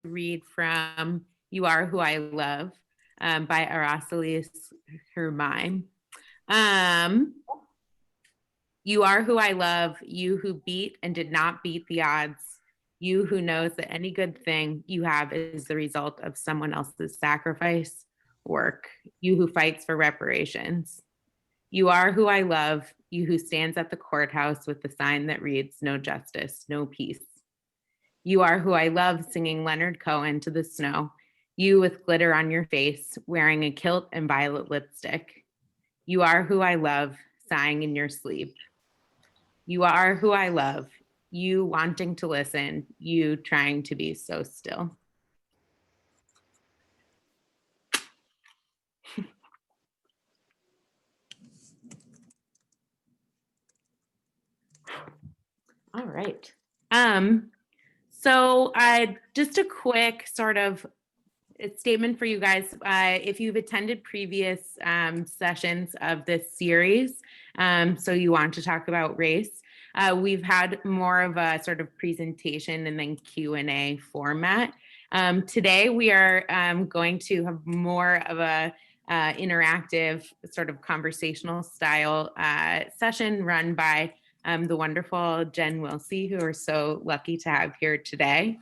read from You Are Who I Love by Aracelius Hermine. You are who I love, you who beat and did not beat the odds, you who knows that any good thing you have is the result of someone else's sacrifice, work, you who fights for reparations. You are who I love, you who stands at the courthouse with the sign that reads, no justice, no peace. You are who I love, singing Leonard Cohen to the snow, you with glitter on your face, wearing a kilt and violet lipstick. You are who I love, sighing in your sleep. You are who I love, you wanting to listen, you trying to be so still. All right. So just a quick sort of statement for you guys. If you've attended previous sessions of this series, so you want to talk about race, we've had more of a sort of presentation and then Q&A format. Today we are going to have more of a interactive sort of conversational style session run by the wonderful Jen Willsea, who we're so lucky to have here today.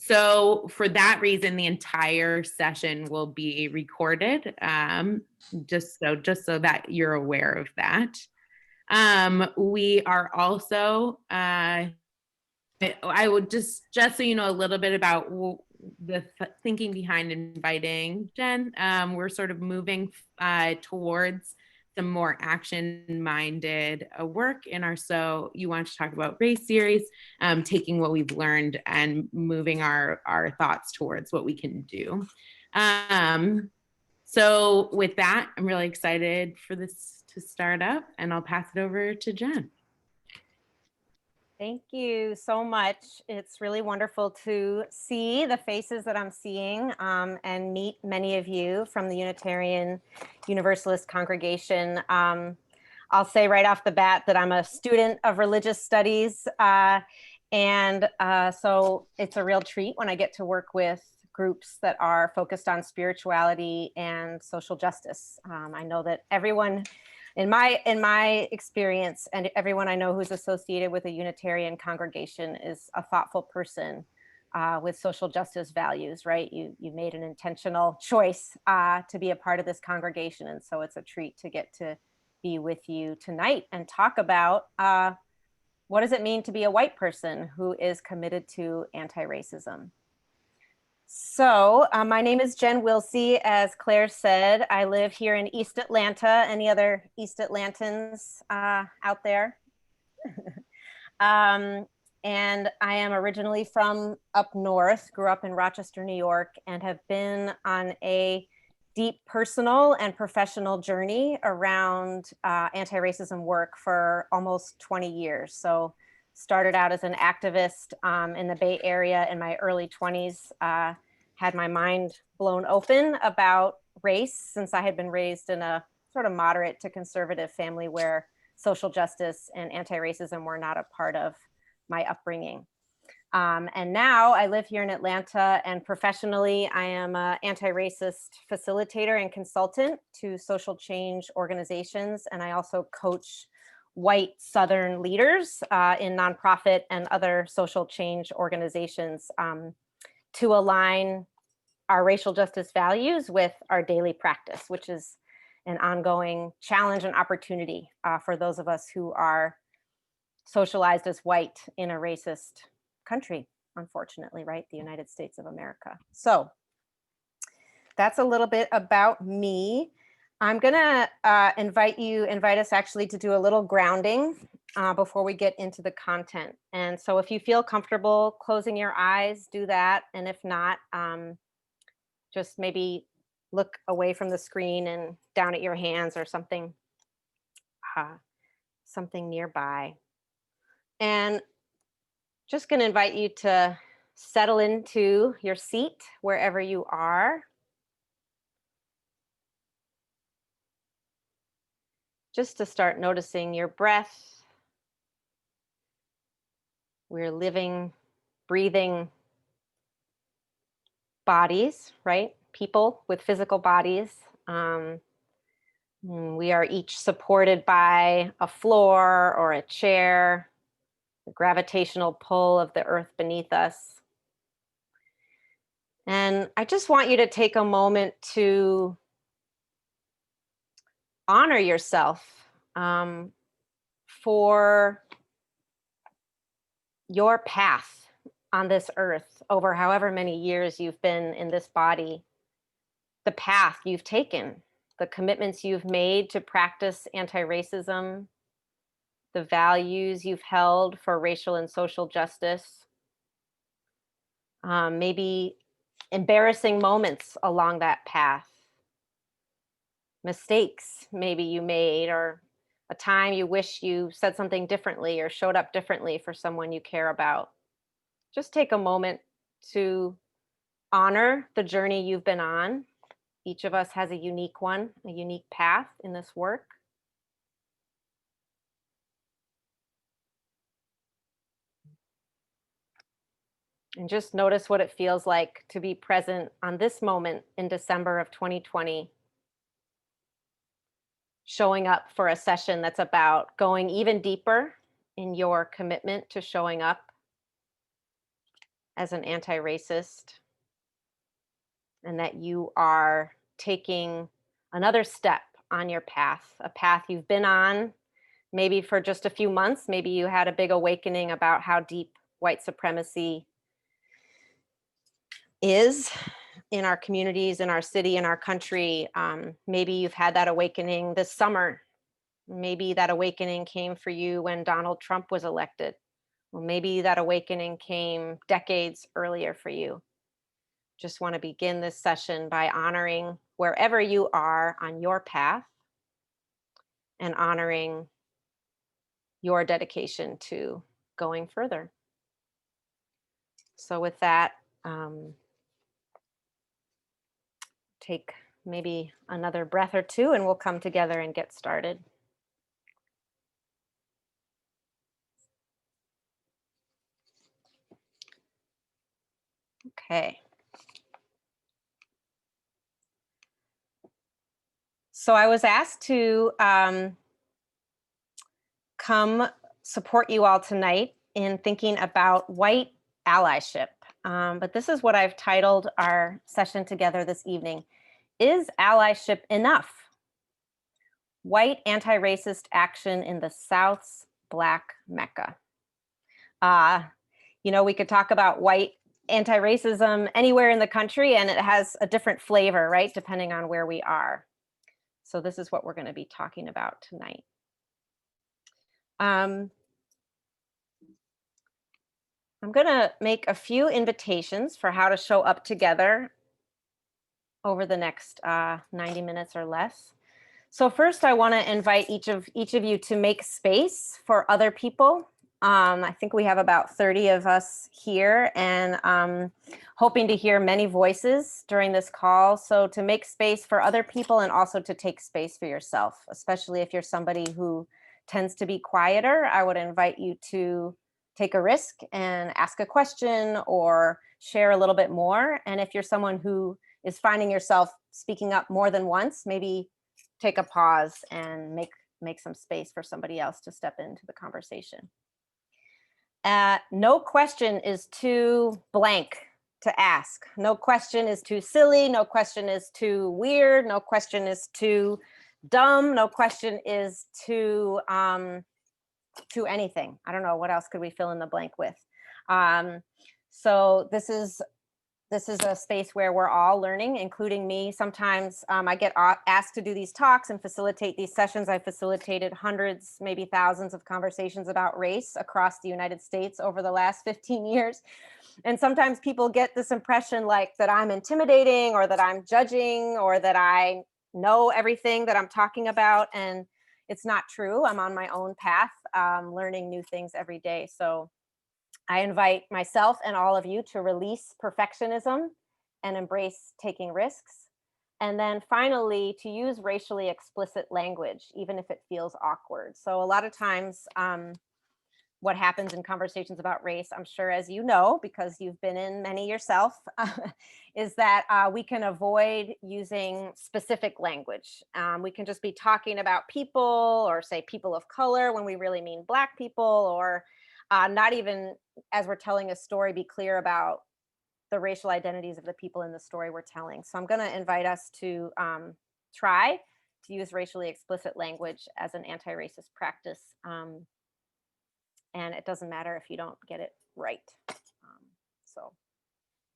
So for that reason, the entire session will be recorded, just so that you're aware of that. We are also, I would just so you know a little bit about the thinking behind inviting Jen. We're sort of moving towards some more action-minded work in our So You Want to Talk About Race series, taking what we've learned and moving our thoughts towards what we can do. So with that, I'm really excited for this to start up, and I'll pass it over to Jen. Thank you so much. It's really wonderful to see the faces that I'm seeing and meet many of you from the Unitarian Universalist congregation. I'll say right off the bat that I'm a student of religious studies. So it's a real treat when I get to work with groups that are focused on spirituality and social justice. I know that everyone in my experience, and everyone I know who's associated with a Unitarian congregation is a thoughtful person with social justice values, right? You made an intentional choice to be a part of this congregation. And so it's a treat to get to be with you tonight and talk about what does it mean to be a white person who is committed to anti-racism. So my name is Jen Willsea. As Claire said, I live here in East Atlanta. Any other East Atlantans out there? And I am originally from up north, grew up in Rochester, New York, and have been on a deep personal and professional journey around anti-racism work for almost 20 years. So started out as an activist in the Bay Area in my early 20s, had my mind blown open about race since I had been raised in a sort of moderate to conservative family where social justice and anti-racism were not a part of my upbringing. And now I live here in Atlanta, and professionally, I am an anti-racist facilitator and consultant to social change organizations. And I also coach white Southern leaders in nonprofit and other social change organizations to align our racial justice values with our daily practice, which is an ongoing challenge and opportunity for those of us who are socialized as white in a racist country, unfortunately, right? The United States of America. So that's a little bit about me. I'm gonna invite us actually to do a little grounding before we get into the content. And so if you feel comfortable closing your eyes, do that. And if not, just maybe look away from the screen and down at your hands or something, something nearby. And just gonna invite you to settle into your seat wherever you are. Just to start noticing your breath. We're living, breathing bodies, right? People with physical bodies. We are each supported by a floor or a chair, the gravitational pull of the earth beneath us. And I just want you to take a moment to honor yourself for your path on this earth over however many years you've been in this body, the path you've taken, the commitments you've made to practice anti-racism, the values you've held for racial and social justice, maybe embarrassing moments along that path, mistakes maybe you made, or a time you wish you said something differently or showed up differently for someone you care about. Just take a moment to honor the journey you've been on. Each of us has a unique one, a unique path in this work. And just notice what it feels like to be present on this moment in December of 2020, showing up for a session that's about going even deeper in your commitment to showing up as an anti-racist, and that you are taking another step on your path, a path you've been on maybe for just a few months. Maybe you had a big awakening about how deep white supremacy is in our communities, in our city, in our country. Maybe you've had that awakening this summer. Maybe that awakening came for you when Donald Trump was elected. Well, maybe that awakening came decades earlier for you. Just want to begin this session by honoring wherever you are on your path and honoring your dedication to going further. So with that, take maybe another breath or two and we'll come together and get started. Okay. So I was asked to come support you all tonight in thinking about white allyship. But this is what I've titled our session together this evening. Is allyship enough? White anti-racist action in the South's Black Mecca. We could talk about white anti-racism anywhere in the country, and it has a different flavor, right, depending on where we are. So this is what we're going to be talking about tonight. I'm going to make a few invitations for how to show up together over the next 90 minutes or less. So first, I want to invite each of you to make space for other people. I think we have about 30 of us here, and hoping to hear many voices during this call. So to make space for other people and also to take space for yourself, especially if you're somebody who tends to be quieter, I would invite you to take a risk and ask a question or share a little bit more. And if you're someone who is finding yourself speaking up more than once, maybe take a pause and make some space for somebody else to step into the conversation. No question is too blank to ask. No question is too silly. No question is too weird. No question is too dumb. No question is too anything. I don't know, what else could we fill in the blank with? So this is a space where we're all learning, including me. Sometimes I get asked to do these talks and facilitate these sessions. I facilitated hundreds, maybe thousands of conversations about race across the United States over the last 15 years. And sometimes people get this impression like that I'm intimidating or that I'm judging or that I know everything that I'm talking about. And it's not true. I'm on my own path, learning new things every day. So I invite myself and all of you to release perfectionism and embrace taking risks. And then finally, to use racially explicit language, even if it feels awkward. So a lot of times, what happens in conversations about race, I'm sure, as you know, because you've been in many yourself, is that we can avoid using specific language. We can just be talking about people, or say people of color when we really mean Black people, or not even, as we're telling a story, be clear about the racial identities of the people in the story we're telling. So I'm going to invite us to try to use racially explicit language as an anti-racist practice. And it doesn't matter if you don't get it right. So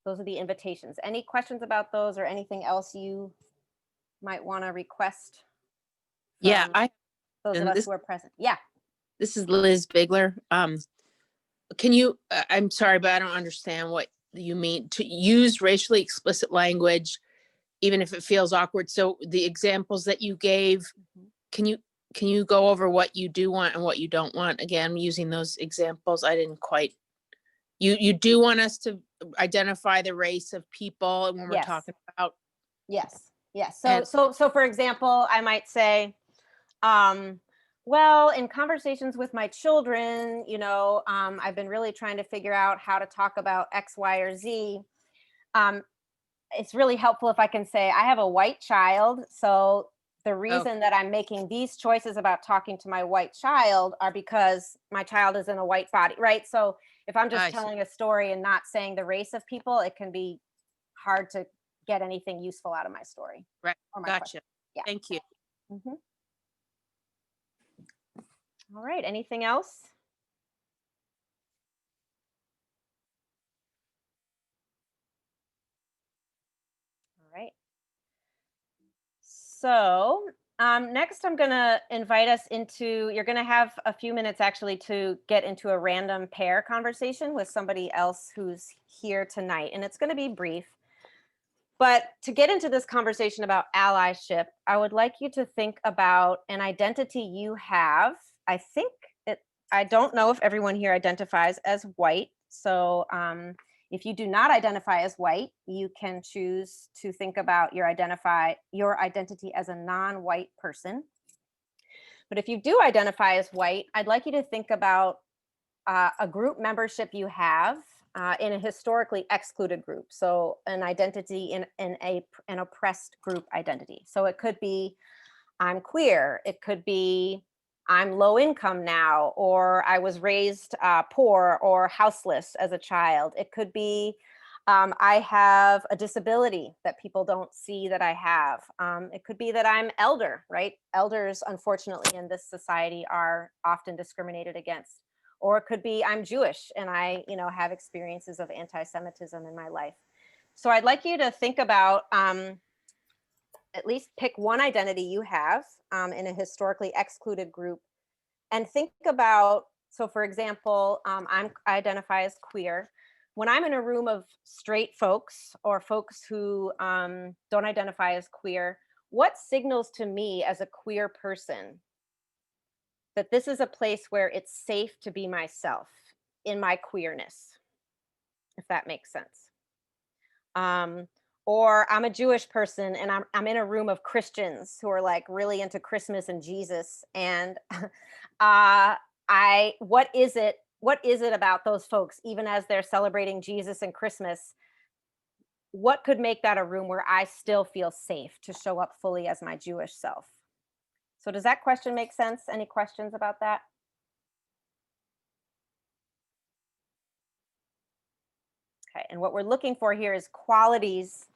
those are the invitations. Any questions about those, or anything else you might want to request? Yeah, Those of us who are present. Yeah. This is Liz Bigler. Can you, I'm sorry, but I don't understand what you mean to use racially explicit language, even if it feels awkward. So the examples that you gave, can you go over what you do want and what you don't want? Again, using those examples, I didn't quite, you do want us to identify the race of people and when we're talking about. Yes. So for example, I might say, well, in conversations with my children, I've been really trying to figure out how to talk about X, Y, or Z. It's really helpful if I can say, I have a white child. So the reason that I'm making these choices about talking to my white child are because my child is in a white body, right? So if I'm just telling a story and not saying the race of people, it can be hard to get anything useful out of my story. Right. Gotcha. Yeah. Thank you. Mm-hmm. All right. Anything else? All right. So next I'm going to invite us into, you're going to have a few minutes actually to get into a random pair conversation with somebody else who's here tonight. And it's going to be brief. But to get into this conversation about allyship, I would like you to think about an identity you have. I don't know if everyone here identifies as white. So if you do not identify as white, you can choose to think about your identity as a non-white person. But if you do identify as white, I'd like you to think about a group membership you have in a historically excluded group. So an identity in an oppressed group identity. So it could be, I'm queer. It could be, I'm low income now, or I was raised poor or houseless as a child. It could be, I have a disability that people don't see that I have. It could be that I'm elder, right? Elders, unfortunately, in this society are often discriminated against. Or it could be I'm Jewish and I, have experiences of anti-Semitism in my life. So I'd like you to think about, at least pick one identity you have in a historically excluded group, and think about, so for example, I identify as queer. When I'm in a room of straight folks or folks who don't identify as queer, what signals to me as a queer person that this is a place where it's safe to be myself in my queerness, if that makes sense? Or I'm a Jewish person and I'm in a room of Christians who are like really into Christmas and Jesus. And what is it about those folks, even as they're celebrating Jesus and Christmas? What could make that a room where I still feel safe to show up fully as my Jewish self? So does that question make sense? Any questions about that? Okay, and what we're looking for here is qualities,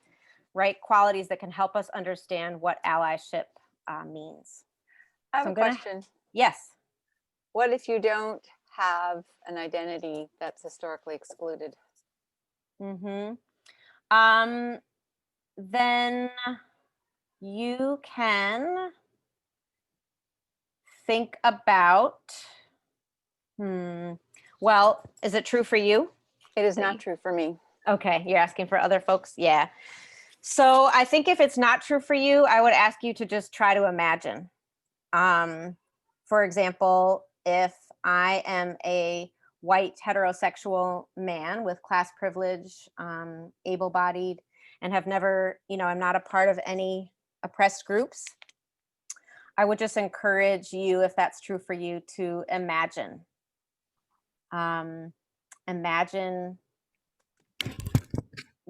right? Qualities that can help us understand what allyship means. I have a question. Yes. What if you don't have an identity that's historically excluded? Then you can think about, well, is it true for you? It is not true for me. Okay, you're asking for other folks? Yeah. So I think if it's not true for you, I would ask you to just try to imagine. For example, if I am a white heterosexual man with class privilege, able-bodied, and have never, I'm not a part of any oppressed groups, I would just encourage you, if that's true for you, to imagine. Imagine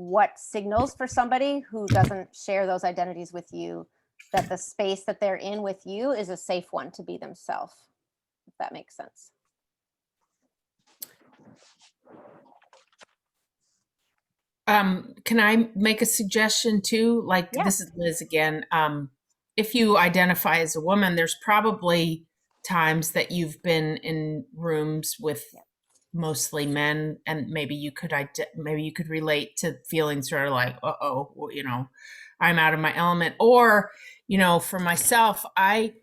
what signals for somebody who doesn't share those identities with you that the space that they're in with you is a safe one to be themselves, if that makes sense. Can I make a suggestion too? Like, Yeah. this is Liz again. If you identify as a woman, there's probably times that you've been in rooms with mostly men, and maybe you could relate to feeling sort of like, uh-oh, well, you know, I'm out of my element. Or, you know, for myself, I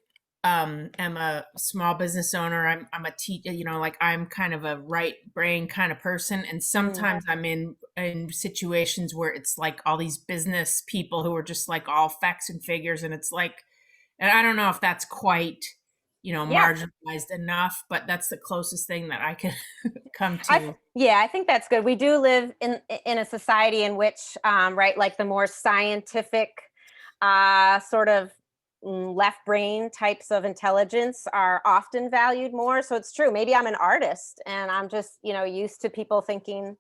am a small business owner. I'm a teacher, you know, like I'm kind of a right brain kind of person. And sometimes I'm in situations where it's like all these business people who are just like all facts and figures. And it's like, and I don't know if that's quite, you know, Yeah. marginalized enough, but that's the closest thing that I can come I to. think that's good. We do live in a society in which, right, like the more scientific sort of left brain types of intelligence are often valued more. So it's true. Maybe I'm an artist and I'm just, you know, used to people thinking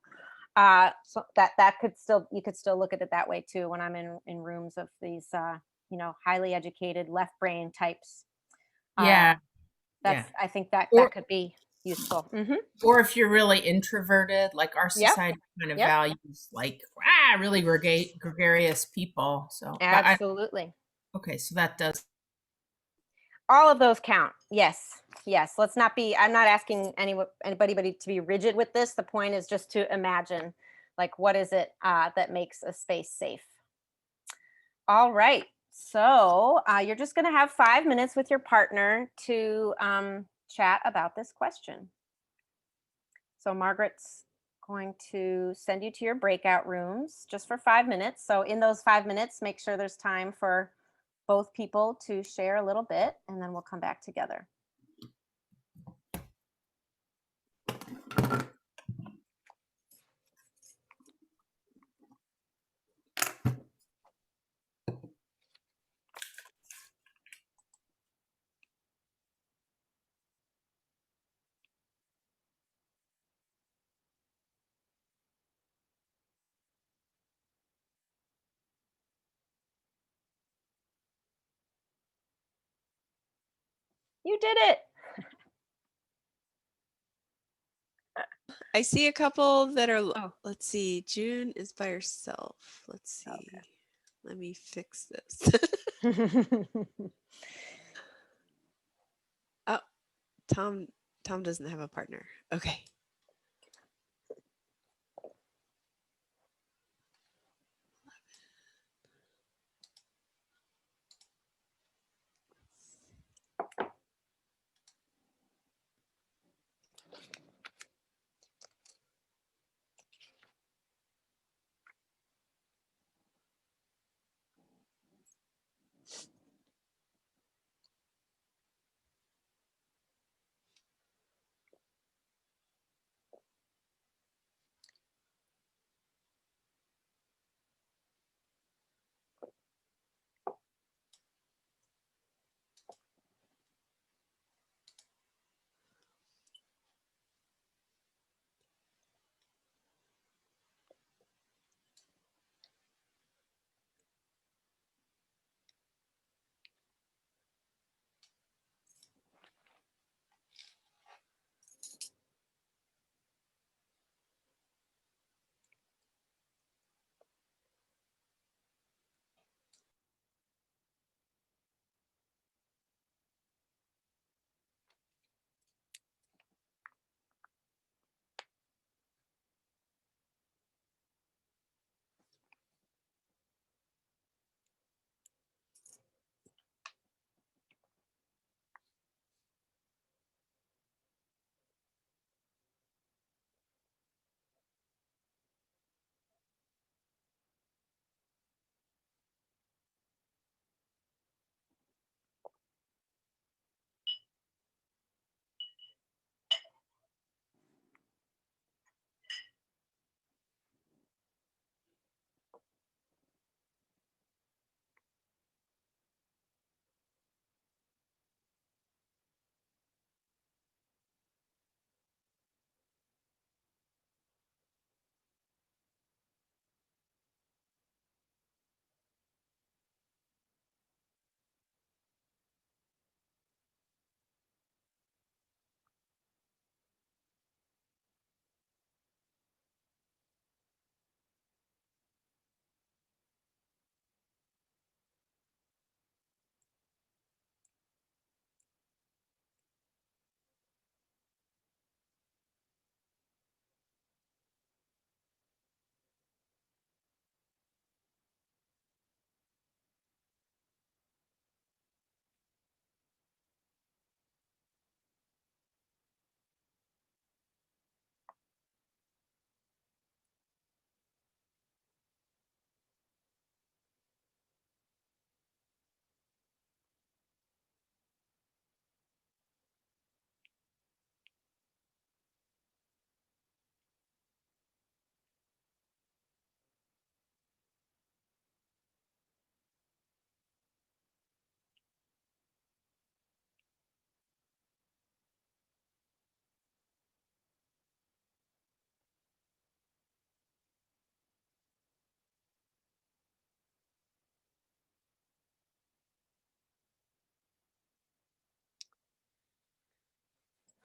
so that could still, you could still look at it that way too when I'm in rooms of these, you know, highly educated left brain types. Yeah. That's, I think that Or- that could be useful. Or if you're really introverted, like our Yep. society kind of Yep. values like really gregarious people. So but Absolutely. okay, so that does. All of those count. Yes. Yes. Let's not be, I'm not asking anybody to be rigid with this. The point is just to imagine, like, what is it that makes a space safe? All right. So you're just going to have 5 minutes with your partner to chat about this question. So Margaret's going to send you to your breakout rooms just for 5 minutes. So in those 5 minutes, make sure there's time for both people to share a little bit, and then we'll come back together. You did it. I see a couple that are, Oh. let's see, June is by herself. Let's see. Okay. Let me fix this. Oh, Tom doesn't have a partner. Okay.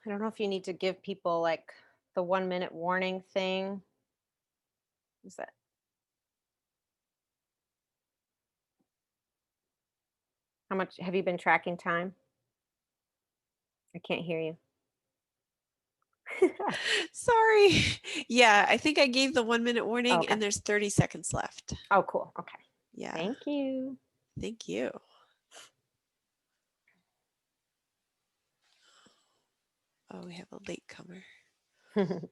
I don't know if you need to give people like the 1-minute warning thing. Is that? How much have you been tracking time? I can't hear you. Sorry. Yeah, I think I gave the 1-minute warning Okay. and there's 30 seconds left. Oh, cool. Okay. Yeah. Thank you. Thank you. Oh, we have a latecomer. It's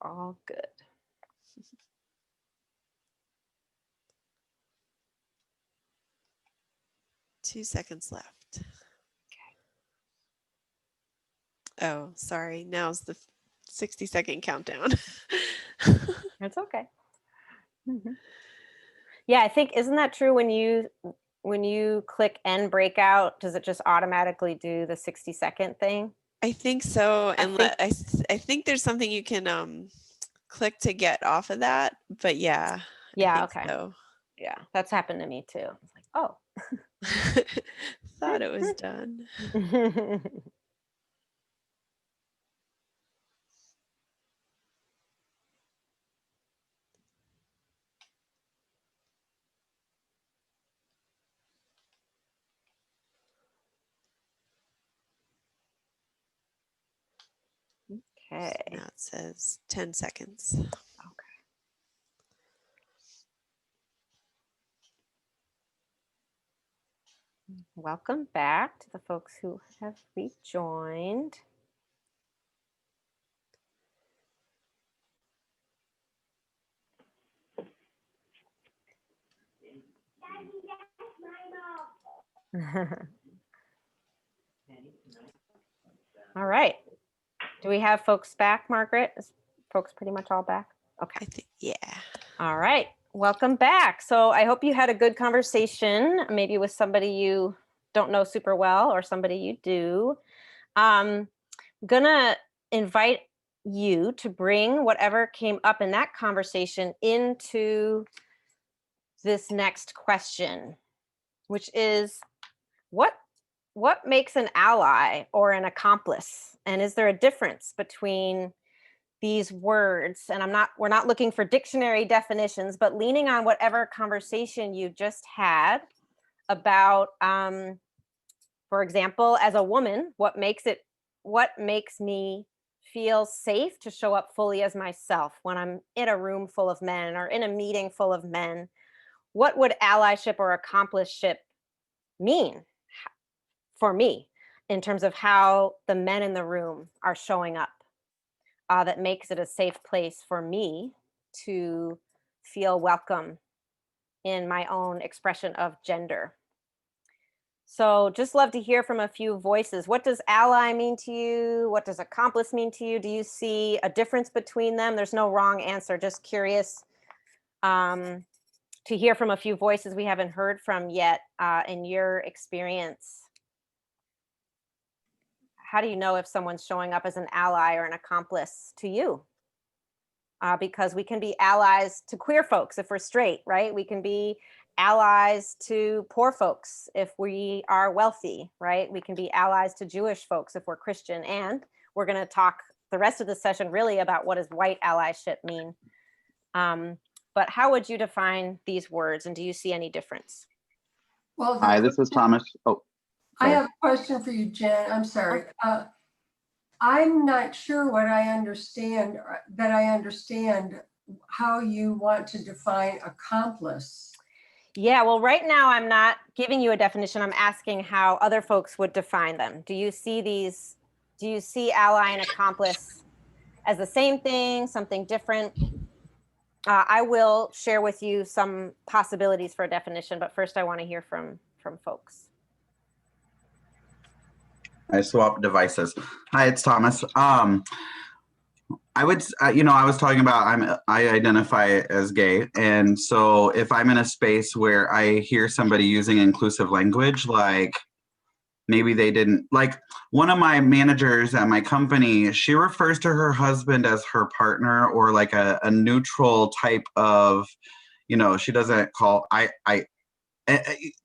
all good. 2 seconds left. Oh, sorry. Now's the 60-second countdown. It's okay. Yeah, I think, isn't that true when you click end breakout, does it just automatically do the 60-second thing? I think so. And I I think there's something you can click to get off of that. But yeah. Yeah, I think okay. so. Yeah, that's happened to me too. I was like, oh. Thought it was done. Okay. Now it says 10 seconds. Welcome back to the folks who have rejoined. All right. Do we have folks back, Margaret? Is folks pretty much all back? Okay. I think, yeah. All right. Welcome back. So I hope you had a good conversation, maybe with somebody you don't know super well or somebody you do. I'm gonna invite you to bring whatever came up in that conversation into this next question, which is what makes an ally or an accomplice? And is there a difference between these words? And we're not looking for dictionary definitions, but leaning on whatever conversation you just had about, for example, as a woman, what makes me feel safe to show up fully as myself when I'm in a room full of men or in a meeting full of men? What would allyship or accompliship mean for me in terms of how the men in the room are showing up? That makes it a safe place for me to feel welcome in my own expression of gender. So just love to hear from a few voices. What does ally mean to you? What does accomplice mean to you? Do you see a difference between them? There's no wrong answer, just curious to hear from a few voices we haven't heard from yet in your experience. How do you know if someone's showing up as an ally or an accomplice to you? Because we can be allies to queer folks if we're straight, right? We can be allies to poor folks if we are wealthy, right? We can be allies to Jewish folks if we're Christian. And we're going to talk the rest of the session really about what does white allyship mean. But how would you define these words, and do you see any difference? Well, hi, this is Thomas. Oh, I sorry. have a question for you, Jen. I'm sorry. I'm not sure what I understand, how you want to define accomplice. Yeah, well, right now I'm not giving you a definition. I'm asking how other folks would define them. Do you see ally and accomplice as the same thing, something different? I will share with you some possibilities for a definition, but first I want to hear from folks. I swapped devices. Hi, it's Thomas. I would, I was talking about I identify as gay, and so if I'm in a space where I hear somebody using inclusive language, like maybe they didn't, like one of my managers at my company, she refers to her husband as her partner, or like a neutral type of she doesn't call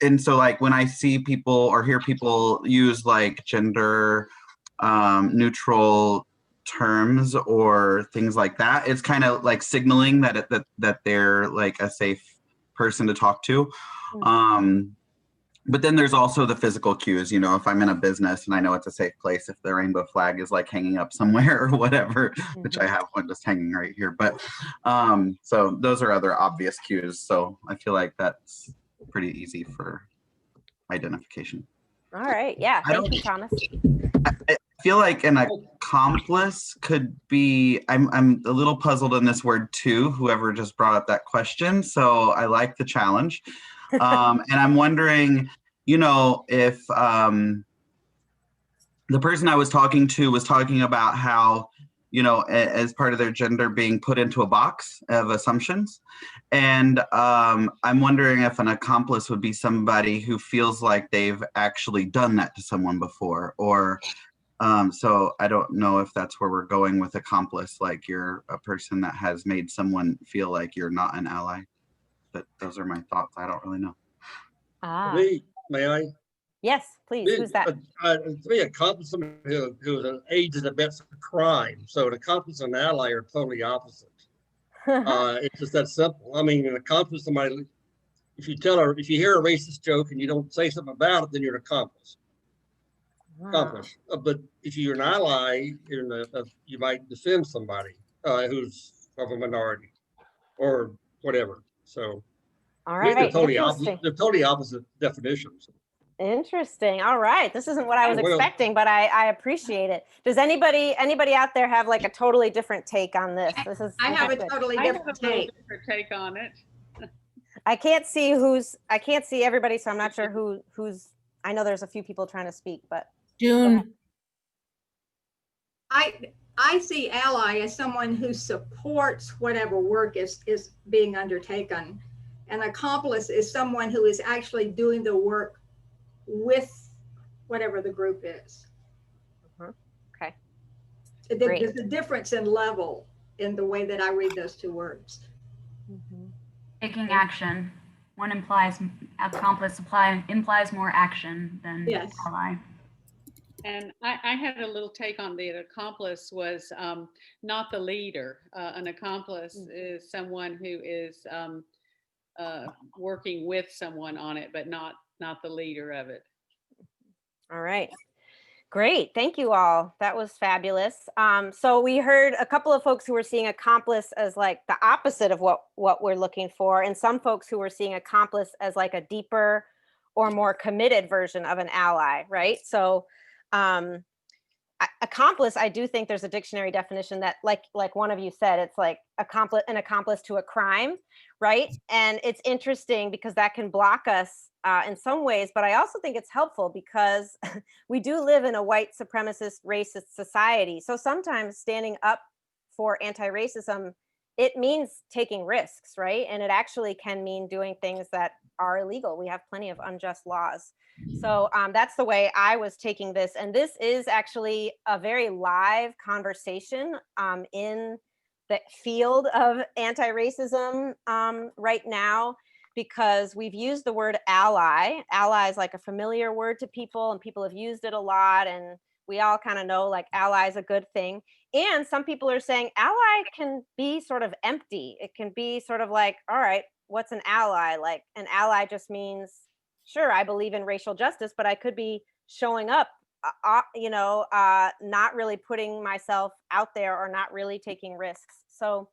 and so like when I see people or hear people use like gender neutral terms or things like that, it's kind of like signaling that they're like a safe person to talk to. But then there's also the physical cues, if I'm in a business and I know it's a safe place, if the rainbow flag is like hanging up somewhere or whatever, which I have one just hanging right here. But so those are other obvious cues. So I feel like that's pretty easy for identification. All right. Yeah. Thank you, Thomas. I feel like an accomplice could be, I'm a little puzzled in this word too, whoever just brought up that question. So I like the challenge. And I'm wondering, if the person I was talking to was talking about how, as part of their gender being put into a box of assumptions. And I'm wondering if an accomplice would be somebody who feels like they've actually done that to someone before, or so I don't know if that's where we're going with accomplice, like you're a person that has made someone feel like you're not an ally. But those are my thoughts. I don't really know. May I? Yes, please. Who's that? To me, accomplice somebody who aids and abets a crime. So an accomplice and an ally are totally opposite. It's just that simple. I mean, an accomplice somebody. If you hear a racist joke and you don't say something about it, then you're an accomplice. But if you're an ally, you might defend somebody who's of a minority or whatever. So all right, they're totally opposite definitions. Interesting. All right, this isn't what I was expecting, but I appreciate it. Does anybody out there have like a totally different take on this? I have a totally different take on it. I can't see everybody, so I'm not sure who's. I know there's a few people trying to speak, but June. I see ally as someone who supports whatever work is being undertaken. An accomplice is someone who is actually doing the work with whatever the group is. Okay. There's a difference in level in the way that I read those two words. Taking action. One implies implies more action than ally. And I had a little take on the accomplice was not the leader. An accomplice is someone who is working with someone on it, but not the leader of it. All right. Great. Thank you all. That was fabulous. So we heard a couple of folks who were seeing accomplice as like the opposite of what we're looking for, and some folks who were seeing accomplice as like a deeper or more committed version of an ally, right? So accomplice, I do think there's a dictionary definition that like one of you said, it's like an accomplice to a crime, right? And it's interesting because that can block us in some ways, but I also think it's helpful because we do live in a white supremacist, racist society. So sometimes standing up for anti-racism, it means taking risks, right? And it actually can mean doing things that are illegal. We have plenty of unjust laws. So that's the way I was taking this. And this is actually a very live conversation in the field of anti-racism right now, because we've used the word ally. Ally is like a familiar word to people, and people have used it a lot. And we all kind of know like ally is a good thing. And some people are saying ally can be sort of empty. It can be sort of like, all right, what's an ally? Like an ally just means, sure, I believe in racial justice, but I could be showing up, not really putting myself out there or not really taking risks. So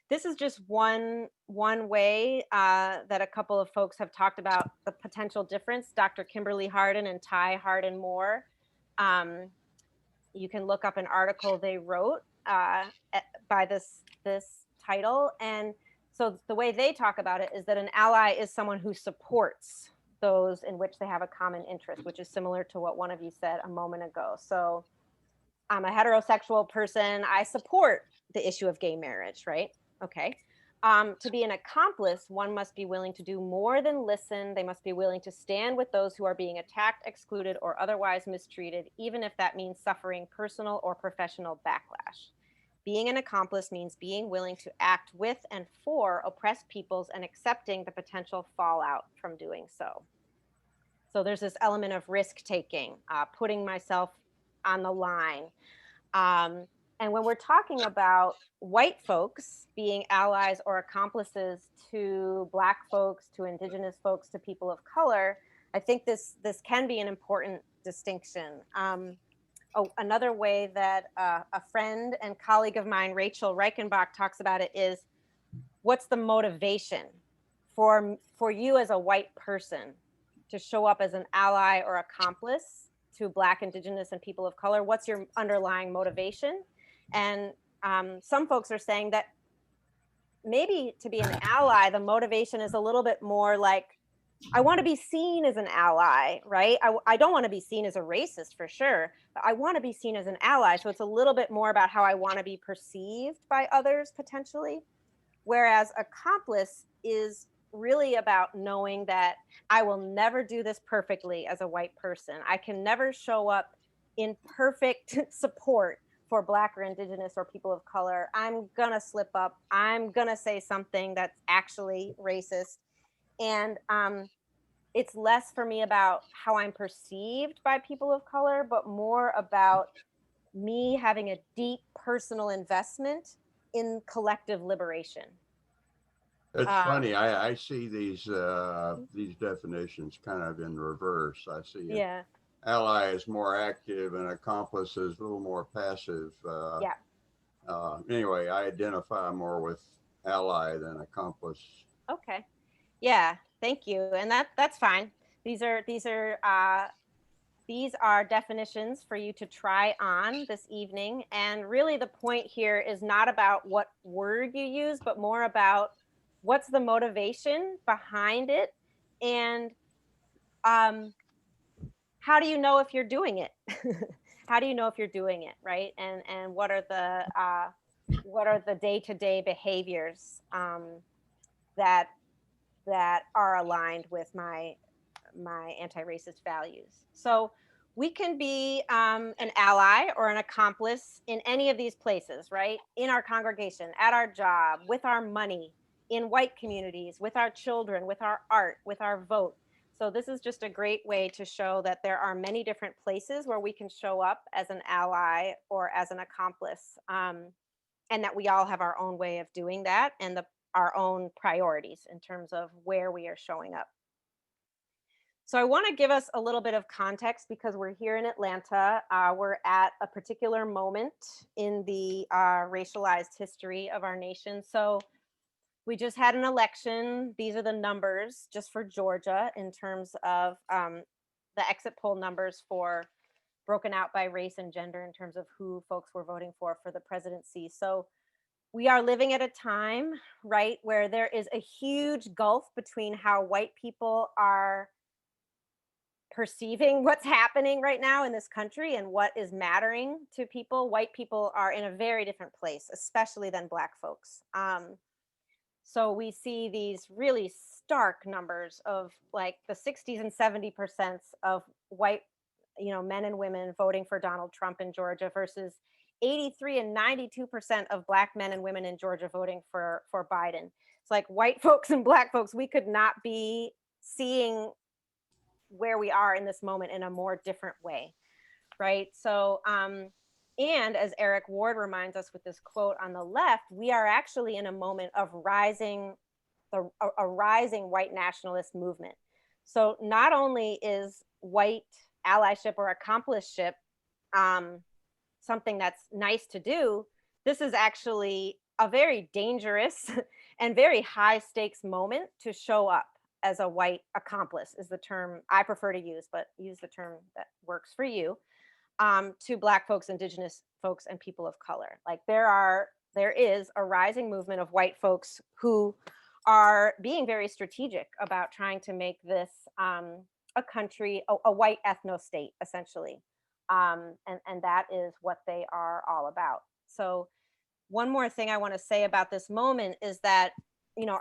this is just one way that a couple of folks have talked about the potential difference. Dr. Kimberly Hardin and Ty Hardin Moore. You can look up an article they wrote by this title. And so the way they talk about it is that an ally is someone who supports those in which they have a common interest, which is similar to what one of you said a moment ago. So I'm a heterosexual person. I support the issue of gay marriage, right? Okay. To be an accomplice, one must be willing to do more than listen. They must be willing to stand with those who are being attacked, excluded, or otherwise mistreated, even if that means suffering personal or professional backlash. Being an accomplice means being willing to act with and for oppressed peoples and accepting the potential fallout from doing so. So there's this element of risk taking, putting myself on the line. And when we're talking about white folks being allies or accomplices to Black folks, to Indigenous folks, to people of color, I think this can be an important distinction. Another way that a friend and colleague of mine, Rachel Reichenbach, talks about it is, what's the motivation for you as a white person to show up as an ally or accomplice to Black, Indigenous, and people of color? What's your underlying motivation? And some folks are saying that maybe to be an ally, the motivation is a little bit more like, I want to be seen as an ally, right? I don't want to be seen as a racist for sure, but I want to be seen as an ally. So it's a little bit more about how I want to be perceived by others potentially. Whereas accomplice is really about knowing that I will never do this perfectly as a white person. I can never show up in perfect support for Black or Indigenous or people of color. I'm gonna slip up. I'm gonna say something that's actually racist. And it's less for me about how I'm perceived by people of color, but more about me having a deep personal investment in collective liberation. It's funny. I see these definitions kind of in reverse. I see ally is more active and accomplice is a little more passive. Anyway, I identify more with ally than accomplice. Okay. Yeah. Thank you. And that's fine. These are definitions for you to try on this evening. And really the point here is not about what word you use, but more about what's the motivation behind it, and how do you know if you're doing it? How do you know if you're doing it, right? And what are the day-to-day behaviors that are aligned with my anti-racist values? So we can be an ally or an accomplice in any of these places, right? In our congregation, at our job, with our money, in white communities, with our children, with our art, with our vote. So this is just a great way to show that there are many different places where we can show up as an ally or as an accomplice, and that we all have our own way of doing that and our own priorities in terms of where we are showing up. So I want to give us a little bit of context because we're here in Atlanta. We're at a particular moment in the racialized history of our nation. So we just had an election. These are the numbers just for Georgia in terms of the exit poll numbers for broken out by race and gender in terms of who folks were voting for the presidency. So we are living at a time, right, where there is a huge gulf between how white people are perceiving what's happening right now in this country and what is mattering to people. White people are in a very different place, especially than Black folks. So we see these really stark numbers of like the 60s and 70% of white, men and women voting for Donald Trump in Georgia versus 83 and 92% of Black men and women in Georgia voting for Biden. It's like white folks and Black folks, we could not be seeing where we are in this moment in a more different way, right? So, and as Eric Ward reminds us with this quote on the left, we are actually in a moment of a rising white nationalist movement. So not only is white allyship or accompliceship something that's nice to do, this is actually a very dangerous and very high stakes moment to show up as a white accomplice is the term I prefer to use, but use the term that works for you. To Black folks, Indigenous folks, and people of color. Like there is a rising movement of white folks who are being very strategic about trying to make this a country, a white ethno state, essentially. And that is what they are all about. So one more thing I want to say about this moment is that,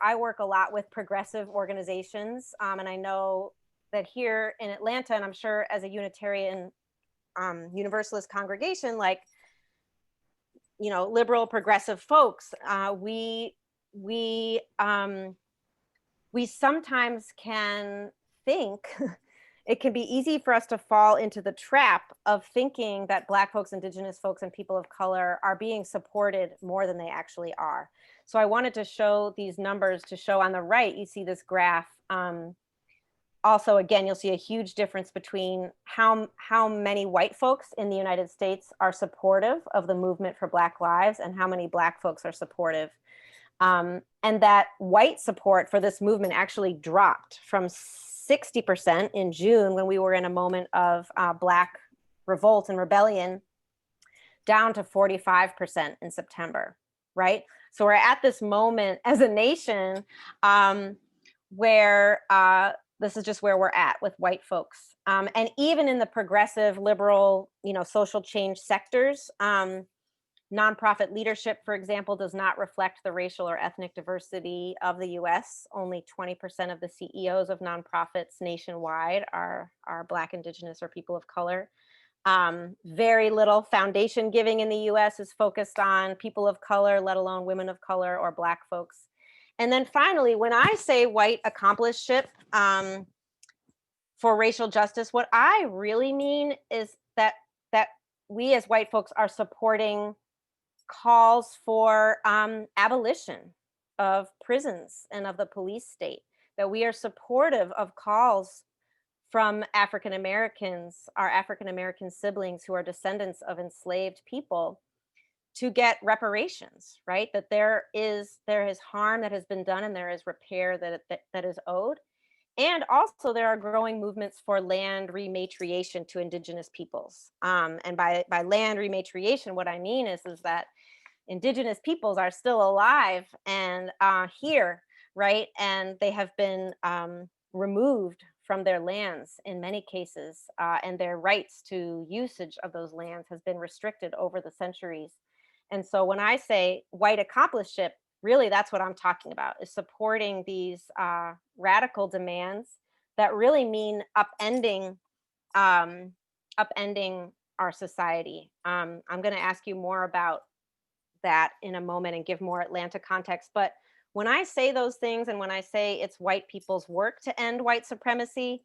I work a lot with progressive organizations, and I know that here in Atlanta, and I'm sure as a Unitarian Universalist congregation, like you know, liberal progressive folks, we sometimes can think it can be easy for us to fall into the trap of thinking that Black folks, Indigenous folks, and people of color are being supported more than they actually are. So I wanted to show these numbers to show on the right, you see this graph. Also, again, you'll see a huge difference between how many white folks in the United States are supportive of the movement for Black lives and how many Black folks are supportive. And that white support for this movement actually dropped from 60% in June, when we were in a moment of Black revolt and rebellion, down to 45% in September, right? So we're at this moment as a nation where this is just where we're at with white folks. And even in the progressive, liberal, you know, social change sectors, nonprofit leadership, for example, does not reflect the racial or ethnic diversity of the US. Only 20% of the CEOs of nonprofits nationwide are Black, Indigenous, or people of color. Very little foundation giving in the US is focused on people of color, let alone women of color or Black folks. And then finally, when I say white accompliceship for racial justice, what I really mean is that we as white folks are supporting calls for abolition of prisons and of the police state, that we are supportive of calls from African Americans, our African American siblings who are descendants of enslaved people, to get reparations, right? That there is harm that has been done and there is repair that is owed. And also there are growing movements for land rematriation to Indigenous peoples. And by land rematriation, what I mean is that Indigenous peoples are still alive and here, right? And they have been removed from their lands in many cases, and their rights to usage of those lands has been restricted over the centuries. And so when I say white accompliceship, really that's what I'm talking about, is supporting these radical demands that really mean upending our society. I'm going to ask you more about that in a moment and give more Atlanta context. But when I say those things, and when I say it's white people's work to end white supremacy,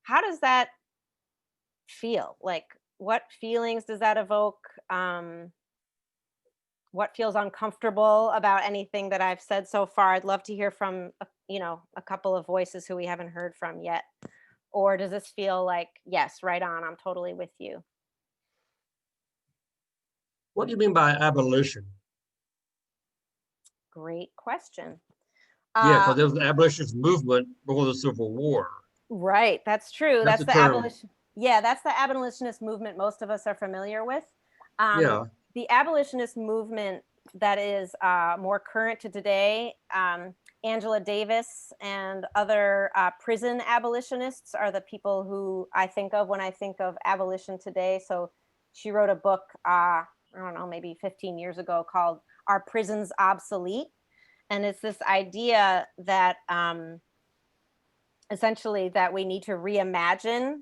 how does that feel? Like, what feelings does that evoke? What feels uncomfortable about anything that I've said so far? I'd love to hear from, a couple of voices who we haven't heard from yet. Or does this feel like, yes, right on, I'm totally with you? What do you mean by abolition? Great question. Yeah, because there was an abolitionist movement before the Civil War. Right, that's true. That's the abolition. Yeah, that's the abolitionist movement most of us are familiar with. Yeah. The abolitionist movement that is more current to today, Angela Davis and other prison abolitionists are the people who I think of when I think of abolition today. So she wrote a book, I don't know, maybe 15 years ago, called Are Prisons Obsolete? And it's this idea that essentially that we need to reimagine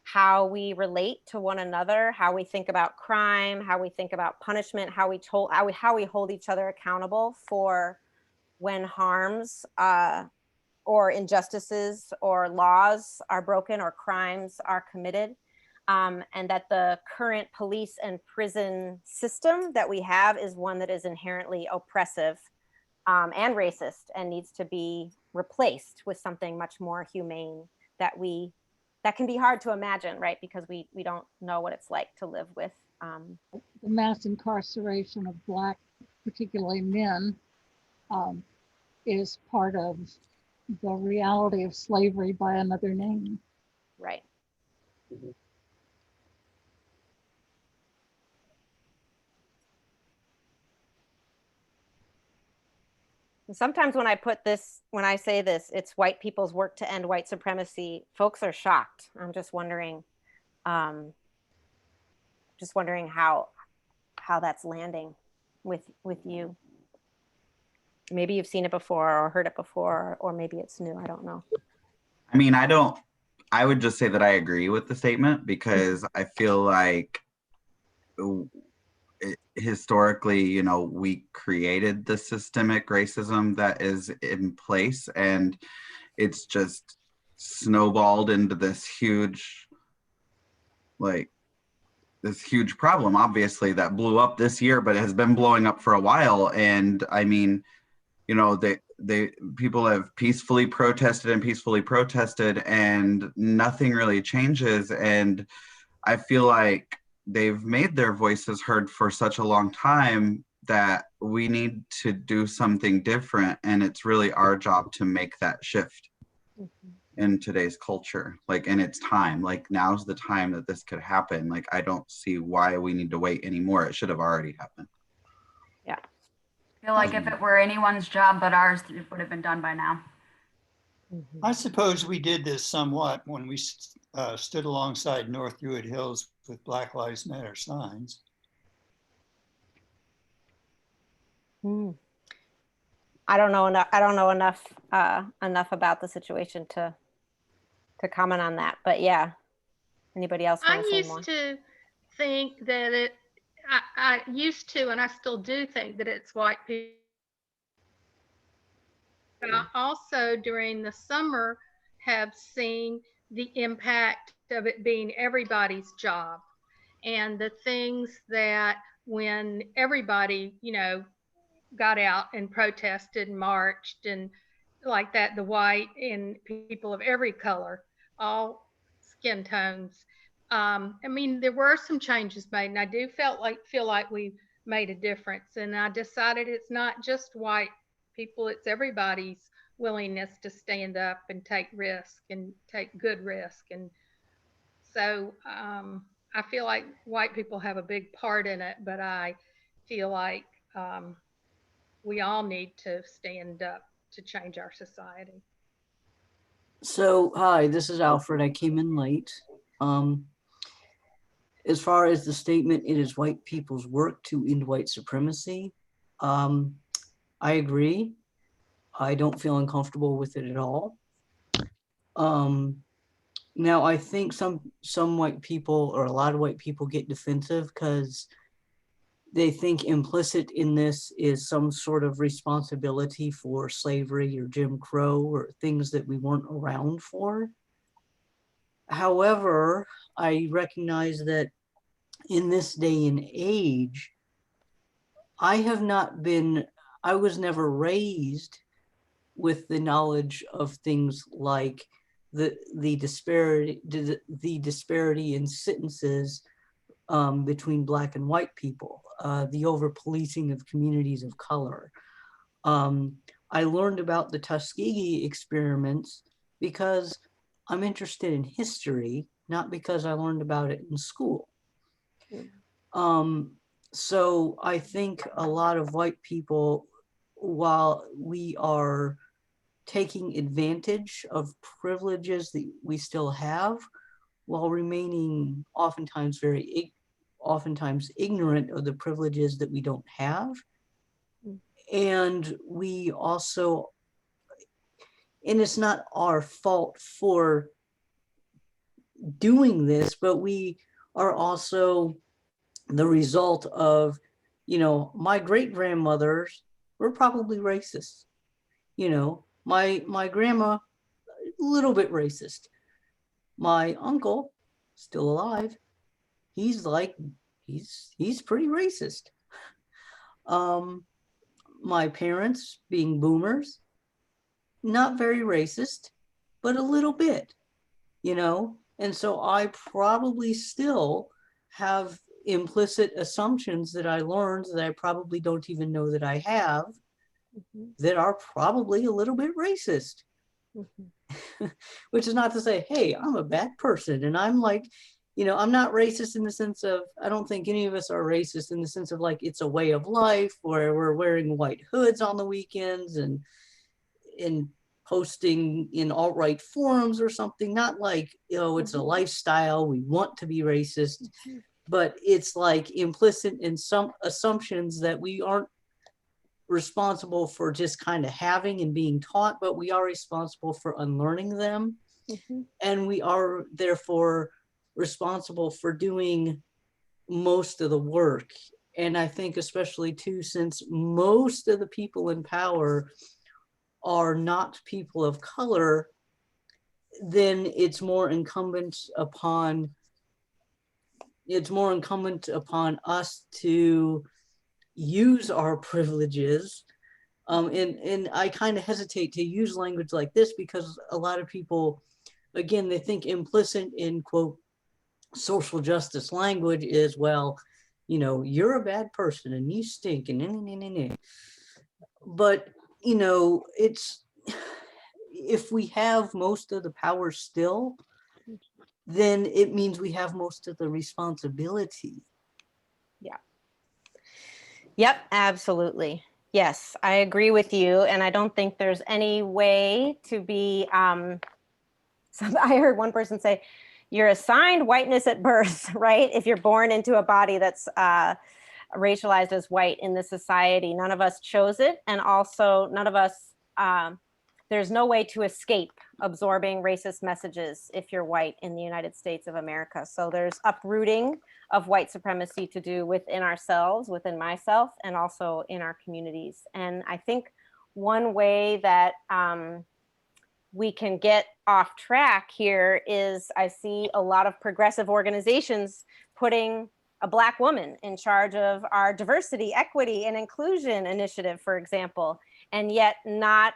how we relate to one another, how we think about crime, how we think about punishment, how we hold each other accountable for when harms or injustices or laws are broken or crimes are committed. And that the current police and prison system that we have is one that is inherently oppressive and racist and needs to be replaced with something much more humane that can be hard to imagine, right? Because we don't know what it's like to live with. The mass incarceration of Black, particularly men, is part of the reality of slavery by another name. Right. Sometimes when I say this, it's white people's work to end white supremacy, folks are shocked. I'm just wondering how that's landing with you. Maybe you've seen it before or heard it before, or maybe it's new, I don't know. I mean, I would just say that I agree with the statement, because I feel like historically, you know, we created the systemic racism that is in place, and it's just snowballed into this huge, like, this huge problem, obviously, that blew up this year, but has been blowing up for a while. And I mean, you know, people have peacefully protested and nothing really changes. And I feel like they've made their voices heard for such a long time that we need to do something different. And it's really our job to make that shift in today's culture, like, and it's time, like, now's the time that this could happen. Like, I don't see why we need to wait anymore. It should have already happened. Yeah. I feel like if it were anyone's job but ours, it would have been done by now. I suppose we did this somewhat when we stood alongside North Druid Hills with Black Lives Matter signs. I don't know enough about the situation to comment on that, but yeah. Anybody else want to say more? I used to think that I used to, and I still do think that it's white people. But I also, during the summer, have seen the impact of it being everybody's job, and the things that when everybody, you know, got out and protested and marched and like that, the white and people of every color, all skin tones. I mean, there were some changes made, and I do feel like we made a difference. And I decided it's not just white people, it's everybody's willingness to stand up and take risk and take good risk. And so I feel like white people have a big part in it, but I feel like we all need to stand up to change our society. So, hi, this is Alfred. I came in late. As far as the statement, it is white people's work to end white supremacy. I agree. I don't feel uncomfortable with it at all. Now, I think some white people, or a lot of white people, get defensive because they think implicit in this is some sort of responsibility for slavery or Jim Crow or things that we weren't around for. However, I recognize that in this day and age, I was never raised with the knowledge of things like the disparity in sentences between Black and white people, the over-policing of communities of color. I learned about the Tuskegee experiments because I'm interested in history, not because I learned about it in school. So I think a lot of white people, while we are taking advantage of privileges that we still have, while remaining oftentimes ignorant of the privileges that we don't have. And we also, and it's not our fault for doing this, but we are also the result of, you know, my great-grandmothers were probably racist. You know, my grandma, a little bit racist. My uncle, still alive, he's pretty racist. My parents, being boomers, not very racist, but a little bit, you know? And so I probably still have implicit assumptions that I learned that I probably don't even know that I have, that are probably a little bit racist. Which is not to say, hey, I'm a bad person. And I'm like, you know, I'm not racist in the sense of, I don't think any of us are racist in the sense of like, it's a way of life where we're wearing white hoods on the weekends and posting in alt-right forums or something. Not like, you know, it's a lifestyle, we want to be racist, but it's like implicit in some assumptions that we aren't responsible for just kind of having and being taught, but we are responsible for unlearning them. And we are therefore responsible for doing most of the work And I think especially too, since most of the people in power are not people of color, then it's more incumbent upon us to use our privileges. And I kind of hesitate to use language like this because a lot of people, again, they think implicit in quote social justice language is, well, you know, you're a bad person and you stink and but you know, it's, if we have most of the power still, then it means we have most of the responsibility. Yeah. Yep, absolutely. Yes, I agree with you. And I don't think there's any way to be, so I heard one person say, you're assigned whiteness at birth, right? If you're born into a body that's racialized as white in this society, none of us chose it. And also none of us, there's no way to escape absorbing racist messages if you're white in the United States of America. So there's uprooting of white supremacy to do within ourselves, within myself, and also in our communities. And I think one way that we can get off track here is I see a lot of progressive organizations putting a Black woman in charge of our diversity, equity, and inclusion initiative, for example, and yet not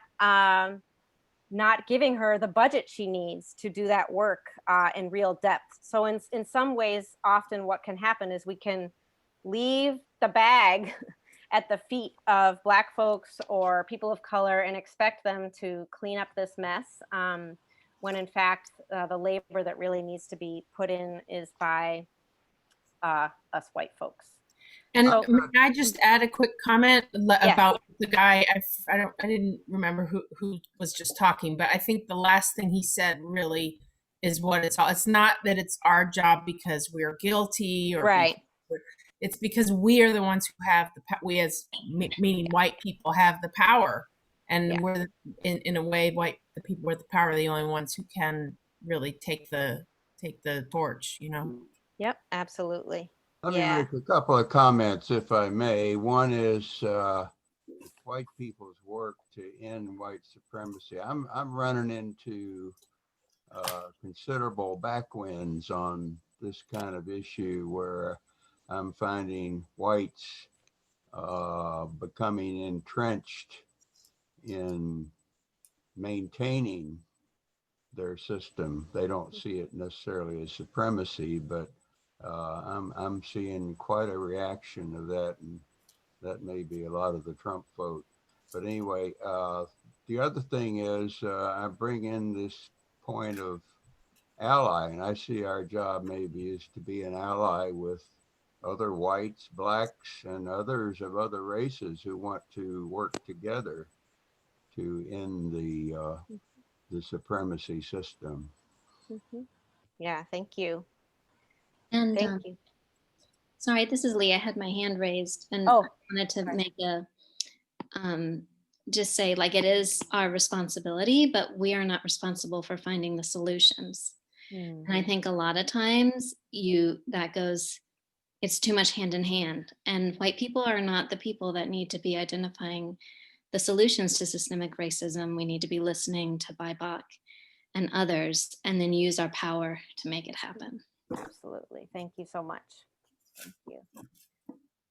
giving her the budget she needs to do that work in real depth. So in some ways, often what can happen is we can leave the bag at the feet of Black folks or people of color and expect them to clean up this mess, when in fact, the labor that really needs to be put in is by us white folks. And So, may I just add a quick comment about the guy? I didn't remember who was just talking, but I think the last thing he said really is what it's all. It's not that it's our job because we're guilty, or right. It's because we are the ones who have we as meaning white people have the power, and we're in a way the people with the power are the only ones who can really take the torch. You know. Yep, absolutely. Let me make a couple of comments, if I may. One is white people's work to end white supremacy. I'm running into considerable backwinds on this kind of issue, where I'm finding whites becoming entrenched in maintaining their system. They don't see it necessarily as supremacy, but I'm seeing quite a reaction of that, and that may be a lot of the Trump vote. But anyway, the other thing is I bring in this point of ally, and I see our job maybe is to be an ally with other whites, Blacks, and others of other races who want to work together to end the supremacy system. Mm-hmm. Yeah, thank you. And thank you. Sorry, this is Lee. I had my hand raised, and I wanted to make a just say, like, it is our responsibility, but we are not responsible for finding the solutions. And I think a lot of times it's too much hand in hand, and white people are not the people that need to be identifying the solutions to systemic racism. We need to be listening to BIPOC and others, and then use our power to make it happen. Absolutely. Thank you so much. Thank you.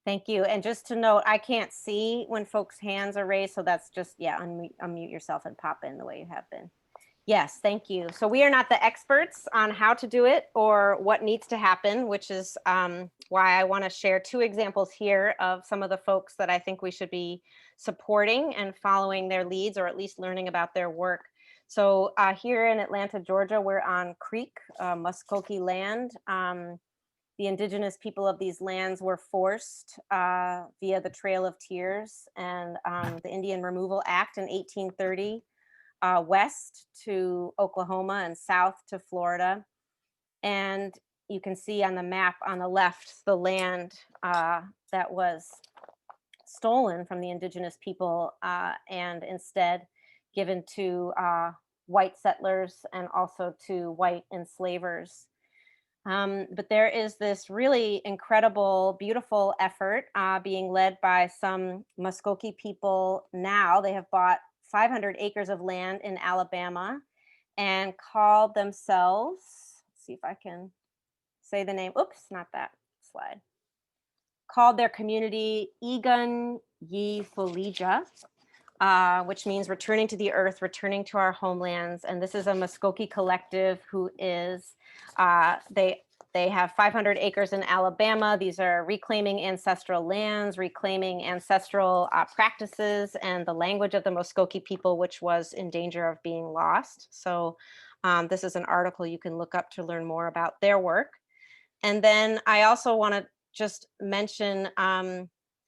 Thank you. And just to note, I can't see when folks' hands are raised, so that's just, unmute yourself and pop in the way you have been. Yes, thank you. So we are not the experts on how to do it or what needs to happen, which is why I want to share two examples here of some of the folks that I think we should be supporting and following their leads, or at least learning about their work. So here in Atlanta, Georgia, we're on Creek, Muskogee land. The indigenous people of these lands were forced via the Trail of Tears and the Indian Removal Act in 1830, west to Oklahoma and south to Florida. And you can see on the map on the left, the land that was stolen from the indigenous people and instead given to white settlers and also to white enslavers. But there is this really incredible, beautiful effort being led by some Muskogee people now. They have bought 500 acres of land in Alabama and called themselves, let's see if I can say the name. Oops, not that slide. Called their community Egan Ye Folija, which means returning to the earth, returning to our homelands. And this is a Muskogee collective who is, they have 500 acres in Alabama. These are reclaiming ancestral lands, reclaiming ancestral practices and the language of the Muskogee people, which was in danger of being lost. So this is an article you can look up to learn more about their work. And then I also want to just mention,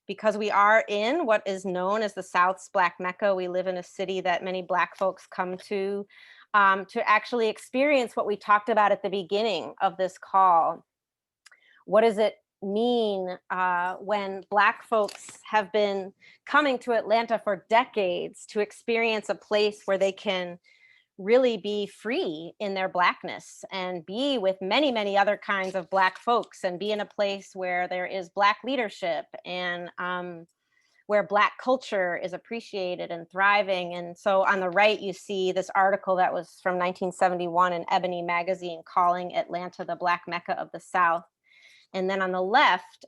because we are in what is known as the South's Black Mecca, we live in a city that many Black folks come to actually experience what we talked about at the beginning of this call. What does it mean when Black folks have been coming to Atlanta for decades to experience a place where they can really be free in their Blackness and be with many, many other kinds of Black folks and be in a place where there is Black leadership and where Black culture is appreciated and thriving. And so on the right, you see this article that was from 1971 in Ebony magazine calling Atlanta the Black Mecca of the South. And then on the left,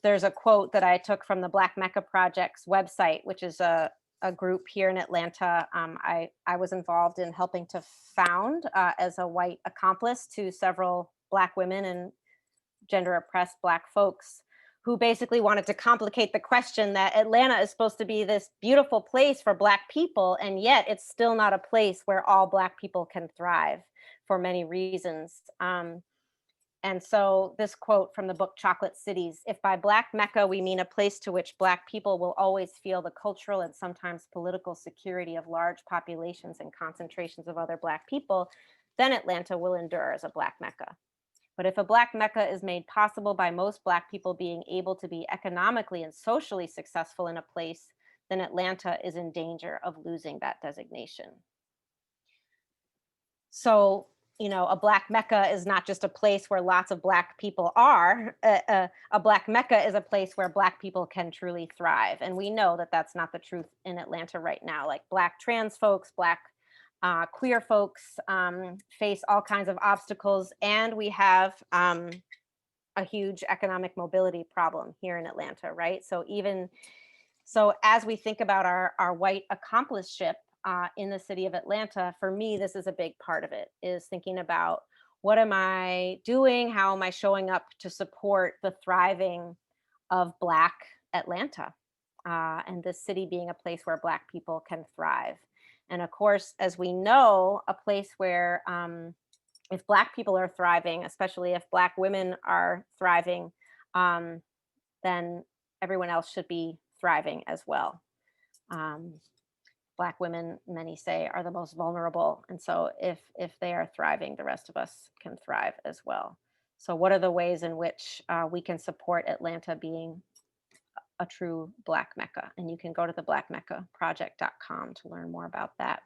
there's a quote that I took from the Black Mecca Project's website, which is a group here in Atlanta. I was involved in helping to found as a white accomplice to several Black women and gender oppressed Black folks who basically wanted to complicate the question that Atlanta is supposed to be this beautiful place for Black people, and yet it's still not a place where all Black people can thrive for many reasons. And so this quote from the book Chocolate Cities: "If by Black Mecca we mean a place to which Black people will always feel the cultural and sometimes political security of large populations and concentrations of other Black people, then Atlanta will endure as a Black Mecca. But if a Black Mecca is made possible by most Black people being able to be economically and socially successful in a place, then Atlanta is in danger of losing that designation." So, you know, a Black Mecca is not just a place where lots of Black people are. A Black Mecca is a place where Black people can truly thrive. And we know that that's not the truth in Atlanta right now. Like Black trans folks, Black queer folks face all kinds of obstacles. And we have a huge economic mobility problem here in Atlanta, right? So as we think about our white accompliceship in the city of Atlanta, for me, this is a big part of it, is thinking about what am I doing? How am I showing up to support the thriving of Black Atlanta and this city being a place where Black people can thrive. And of course, as we know, a place where if Black people are thriving, especially if Black women are thriving, then everyone else should be thriving as well. Black women, many say, are the most vulnerable. And so if they are thriving, the rest of us can thrive as well. So what are the ways in which we can support Atlanta being a true Black Mecca? And you can go to the blackmeccaproject.com to learn more about that.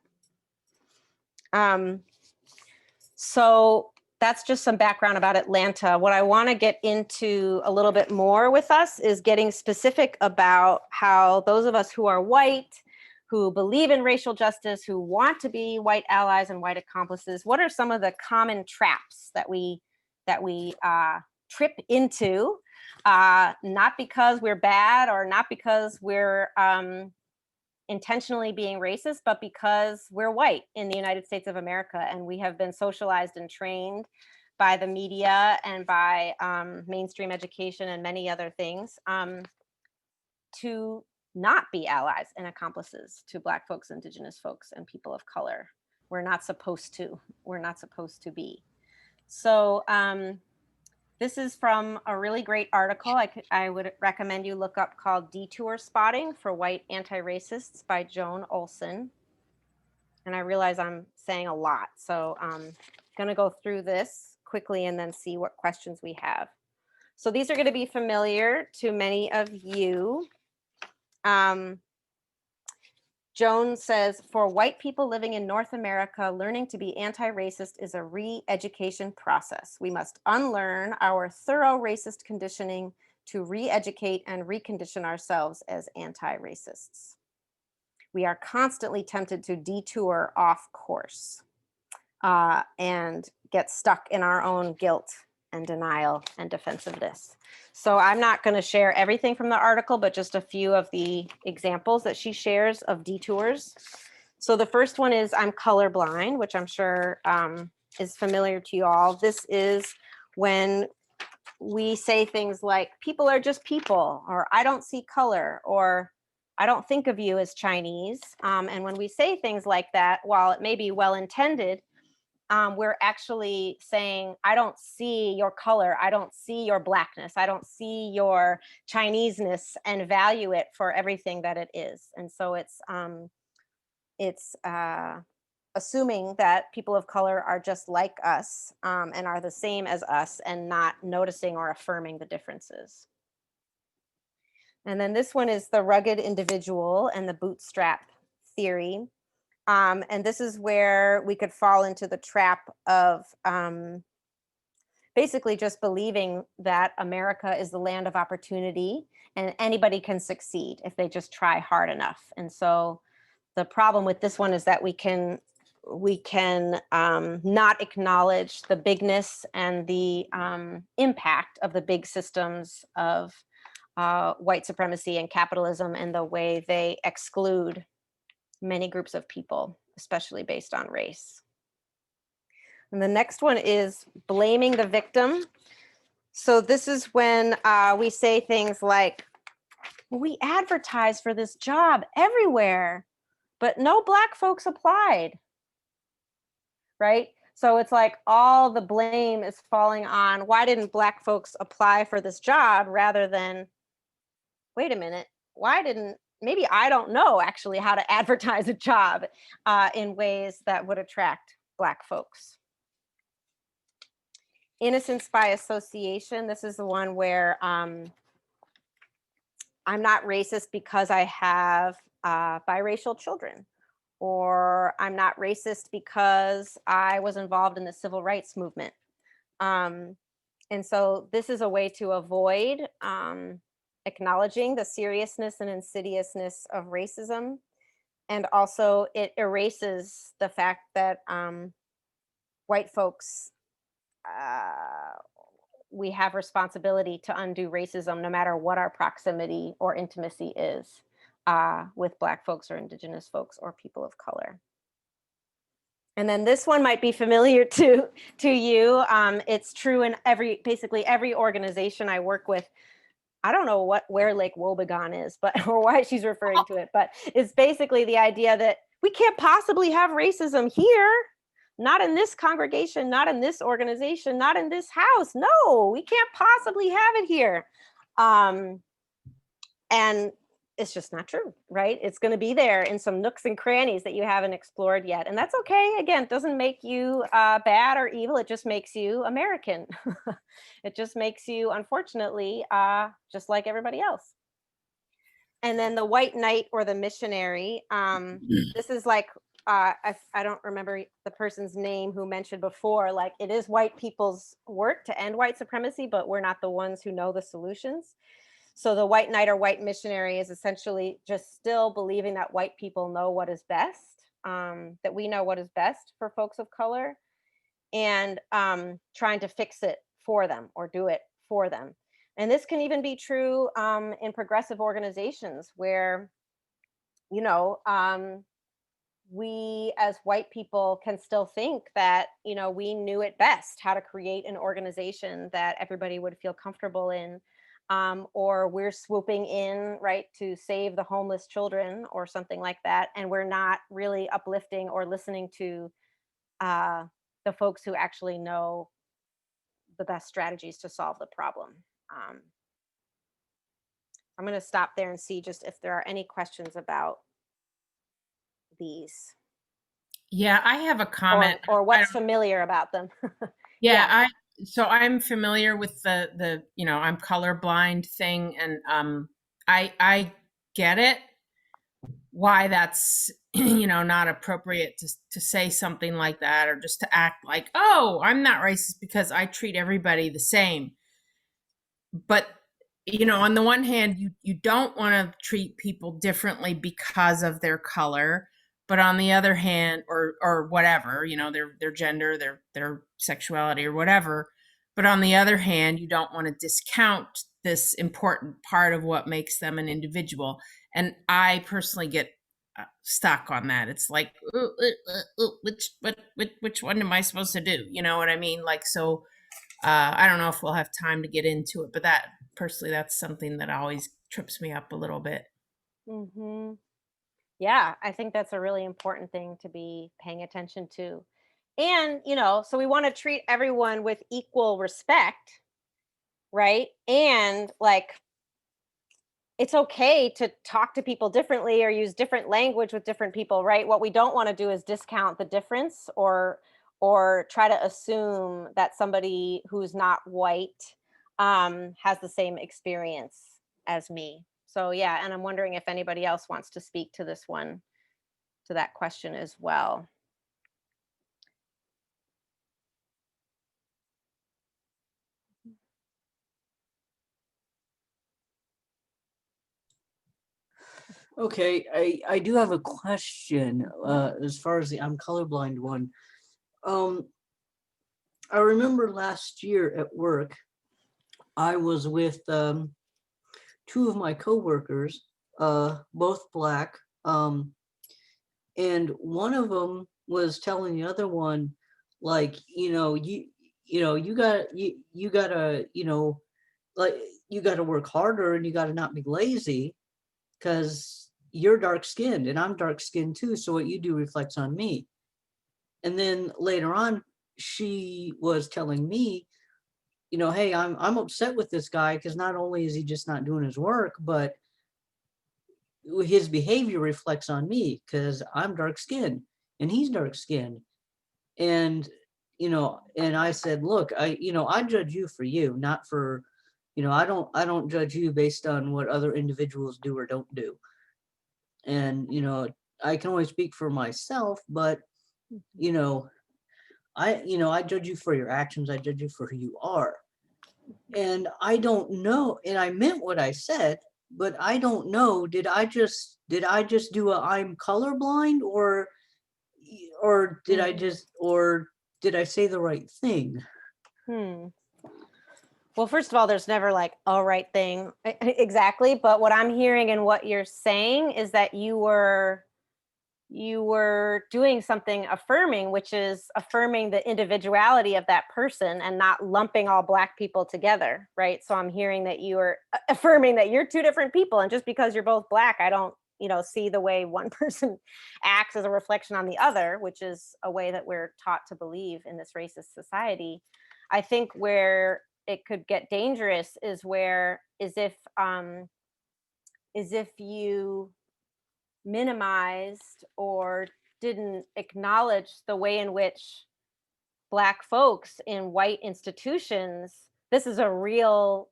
So that's just some background about Atlanta. What I want to get into a little bit more with us is getting specific about how those of us who are white, who believe in racial justice, who want to be white allies and white accomplices, what are some of the common traps that we trip into, not because we're bad or not because we're intentionally being racist, but because we're white in the United States of America, and we have been socialized and trained by the media and by mainstream education and many other things to not be allies and accomplices to Black folks, Indigenous folks, and people of color. We're not supposed to. We're not supposed to be. So this is from a really great article I would recommend you look up called "Detour Spotting for White Anti-Racists" by Joan Olson. And I realize I'm saying a lot, so I'm going to go through this quickly and then see what questions we have. So these are going to be familiar to many of you. Joan says, for white people living in North America, learning to be anti-racist is a re-education process. We must unlearn our thorough racist conditioning to re-educate and recondition ourselves as anti-racists. We are constantly tempted to detour off course and get stuck in our own guilt and denial and defensiveness. So I'm not going to share everything from the article, but just a few of the examples that she shares of detours. So the first one is I'm colorblind, which I'm sure is familiar to you all. This is when we say things like people are just people, or I don't see color, or I don't think of you as Chinese. And when we say things like that, while it may be well-intended, we're actually saying, I don't see your color, I don't see your blackness, I don't see your Chineseness, and value it for everything that it is. And so it's assuming that people of color are just like us and are the same as us, and not noticing or affirming the differences. And then this one is the rugged individual and the bootstrap theory. And this is where we could fall into the trap of basically just believing that America is the land of opportunity and anybody can succeed if they just try hard enough. And so the problem with this one is that we can not acknowledge the bigness and the impact of the big systems of white supremacy and capitalism, and the way they exclude many groups of people, especially based on race. And the next one is blaming the victim. So this is when we say things like, we advertise for this job everywhere, but no Black folks applied, right? So it's like all the blame is falling on, why didn't Black folks apply for this job, rather than, wait a minute, why didn't, maybe I don't know actually how to advertise a job in ways that would attract Black folks. Innocence by association. This is the one where I'm not racist because I have biracial children, or I'm not racist because I was involved in the civil rights movement. And so this is a way to avoid acknowledging the seriousness and insidiousness of racism. And also it erases the fact that white folks, we have responsibility to undo racism no matter what our proximity or intimacy is with Black folks or Indigenous folks or people of color. And then this one might be familiar to you. It's true in basically every organization I work with. I don't know where Lake Wobegon is, or why she's referring to it, but it's basically the idea that we can't possibly have racism here. Not in this congregation, not in this organization, not in this house. No, we can't possibly have it here. And it's just not true, right? It's going to be there in some nooks and crannies that you haven't explored yet. And that's okay. Again, it doesn't make you bad or evil. It just makes you American. It just makes you, unfortunately, just like everybody else. And then the white knight or the missionary. This is like, I don't remember the person's name who mentioned before, like it is white people's work to end white supremacy, but we're not the ones who know the solutions. So the white knight or white missionary is essentially just still believing that white people know what is best, that we know what is best for folks of color, and trying to fix it for them or do it for them. And this can even be true in progressive organizations where, you know, we as white people can still think that, you know, we knew it best how to create an organization that everybody would feel comfortable in. Or we're swooping in, right, to save the homeless children or something like that. And we're not really uplifting or listening to the folks who actually know the best strategies to solve the problem. I'm going to stop there and see just if there are any questions about these. Yeah, I have a comment. Or what's familiar about them. Yeah, so I'm familiar with the you know, I'm colorblind thing, and I get it. why that's, you know, not appropriate to say something like that, or just to act like, oh, I'm not racist because I treat everybody the same. But, you know, on the one hand, you don't want to treat people differently because of their color, but on the other hand, or whatever, you know, their gender, their sexuality or whatever. But on the other hand, you don't want to discount this important part of what makes them an individual. And I personally get stuck on that. It's like, which one am I supposed to do? You know what I mean? Like, so I don't know if we'll have time to get into it, but that personally, that's something that always trips me up a little bit. Mm-hmm. Yeah, I think that's a really important thing to be paying attention to. And, you know, so we want to treat everyone with equal respect, right? And like, it's okay to talk to people differently or use different language with different people, right? What we don't want to do is discount the difference or try to assume that somebody who's not white has the same experience as me. So yeah, and I'm wondering if anybody else wants to speak to this one, to that question as well. Okay, I do have a question as far as the I'm colorblind one. I remember last year at work, I was with two of my coworkers, both Black, and one of them was telling the other one, like, you gotta, like, you gotta work harder and you gotta not be lazy, because you're dark skinned and I'm dark skinned too. So what you do reflects on me. And then later on, she was telling me, you know, hey, I'm upset with this guy because not only is he just not doing his work, but his behavior reflects on me because I'm dark skinned and he's dark skinned. And, you know, and I said, look, I judge you for you, not for, you know, I don't judge you based on what other individuals do or don't do. And, you know, I can only speak for myself, but, you know, I judge you for your actions. I judge you for who you are. And I don't know, and I meant what I said, but I don't know, did I just do a I'm colorblind, or did I say the right thing? Well, first of all, there's never like a right thing exactly, but what I'm hearing and what you're saying is that you were doing something affirming, which is affirming the individuality of that person and not lumping all Black people together, right? So I'm hearing that you are affirming that you're two different people, and just because you're both Black, I don't, you know, see the way one person acts as a reflection on the other, which is a way that we're taught to believe in this racist society. I think where it could get dangerous is if you minimized or didn't acknowledge the way in which Black folks in white institutions, this is a real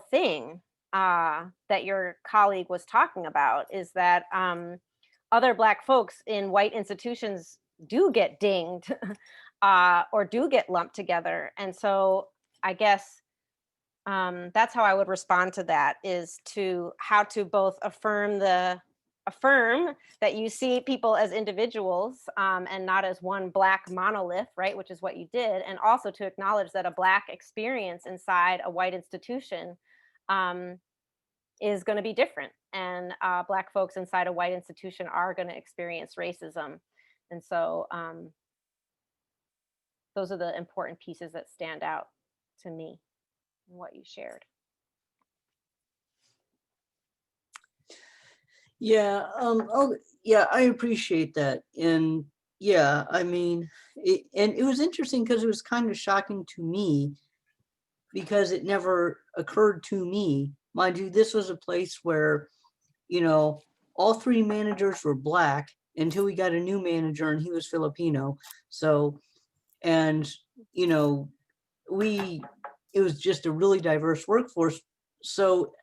thing that your colleague was talking about, is that other Black folks in white institutions do get dinged or do get lumped together. And so I guess that's how I would respond to that, is to how to both affirm that you see people as individuals and not as one Black monolith, right, which is what you did, and also to acknowledge that a Black experience inside a white institution is going to be different, and Black folks inside a white institution are going to experience racism. And so those are the important pieces that stand out to me in what you shared. Yeah. Oh, yeah. I appreciate that. And yeah, I mean, it was interesting because it was kind of shocking to me because it never occurred to me. Mind you, this was a place where, you know, all three managers were Black until we got a new manager and he was Filipino. So, and, you know, it was just a really diverse workforce. So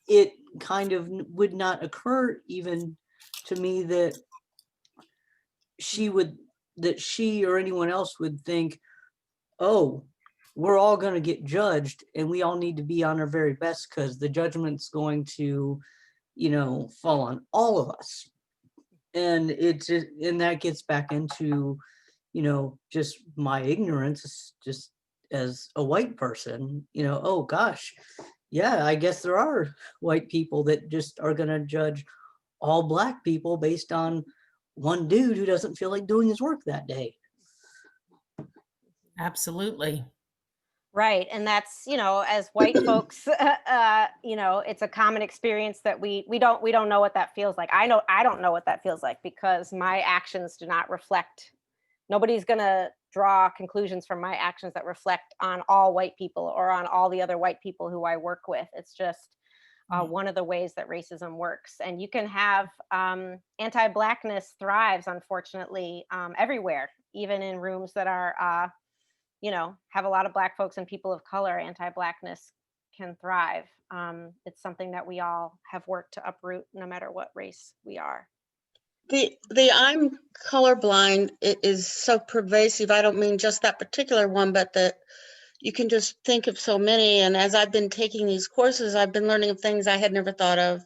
it kind of would not occur even to me that she or anyone else would think, oh, we're all going to get judged and we all need to be on our very best because the judgment's going to, fall on all of us. And and that gets back into, just my ignorance, just as a white person, oh gosh, yeah, I guess there are white people that just are going to judge all Black people based on one dude who doesn't feel like doing his work that day. Absolutely. Right. And that's, as white folks, it's a common experience that we don't know what that feels like. I don't know what that feels like because my actions do not reflect, nobody's going to draw conclusions from my actions that reflect on all white people or on all the other white people who I work with. It's just one of the ways that racism works. And you can have anti-Blackness thrives, unfortunately, everywhere, even in rooms that are, have a lot of Black folks and people of color. Anti-Blackness can thrive. It's something that we all have worked to uproot no matter what race we are. The I'm colorblind is so pervasive. I don't mean just that particular one, but that you can just think of so many. And as I've been taking these courses, I've been learning of things I had never thought of.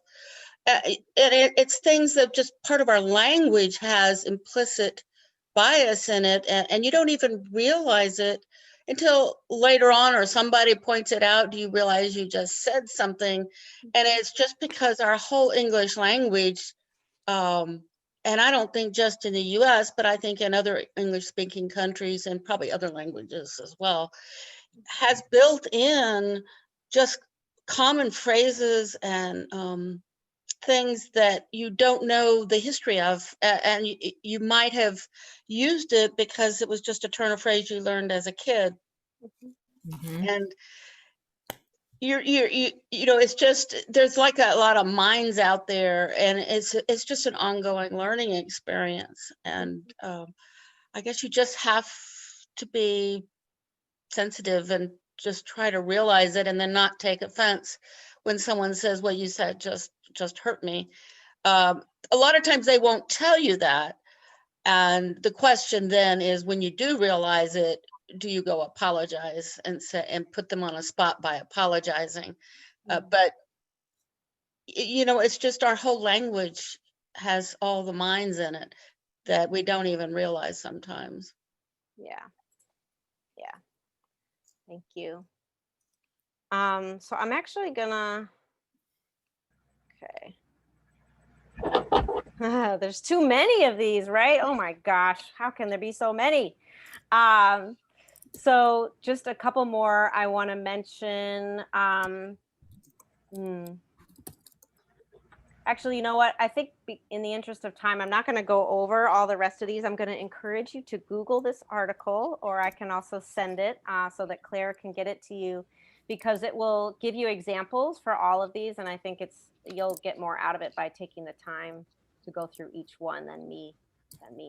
It's things that just part of our language has implicit bias in it, and you don't even realize it until later on, or somebody points it out. Do you realize you just said something? And it's just because our whole English language, and I don't think just in the US, but I think in other English speaking countries and probably other languages as well, has built in just common phrases and things that you don't know the history of, and you might have used it because it was just a turn of phrase you learned as a kid. Mm-hmm. And it's just, there's like a lot of minds out there, and it's just an ongoing learning experience. And I guess you just have to be sensitive and just try to realize it, and then not take offense when someone says, well, you said just hurt me. A lot of times they won't tell you that. And the question then is, when you do realize it, do you go apologize and put them on a spot by apologizing? But it's just our whole language has all the minds in it that we don't even realize sometimes. Yeah. Thank you. So I'm actually gonna, okay. There's too many of these, right? Oh my gosh, how can there be so many? So just a couple more I want to mention. Actually, you know what? I think in the interest of time, I'm not going to go over all the rest of these. I'm going to encourage you to Google this article, or I can also send it so that Claire can get it to you, because it will give you examples for all of these. And I think you'll get more out of it by taking the time to go through each one than me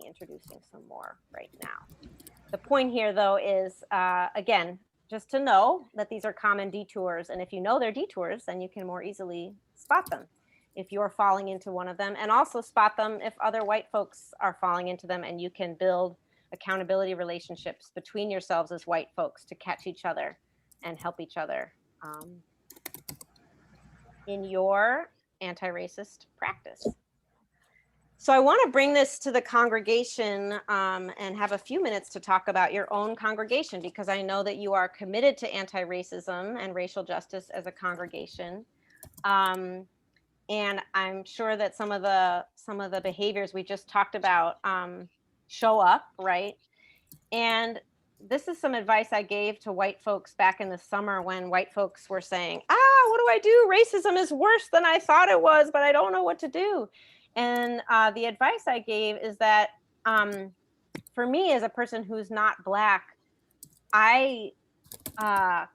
introducing some more right now. The point here, though, is, again, just to know that these are common detours. And if you know they're detours, then you can more easily spot them if you're falling into one of them, and also spot them if other white folks are falling into them, and you can build accountability relationships between yourselves as white folks to catch each other and help each other in your anti-racist practice. So I want to bring this to the congregation and have a few minutes to talk about your own congregation, because I know that you are committed to anti-racism and racial justice as a congregation. And I'm sure that some of the behaviors we just talked about show up, right? And this is some advice I gave to white folks back in the summer when white folks were saying, what do I do? Racism is worse than I thought it was, but I don't know what to do. And the advice I gave is that for me, as a person who's not Black, I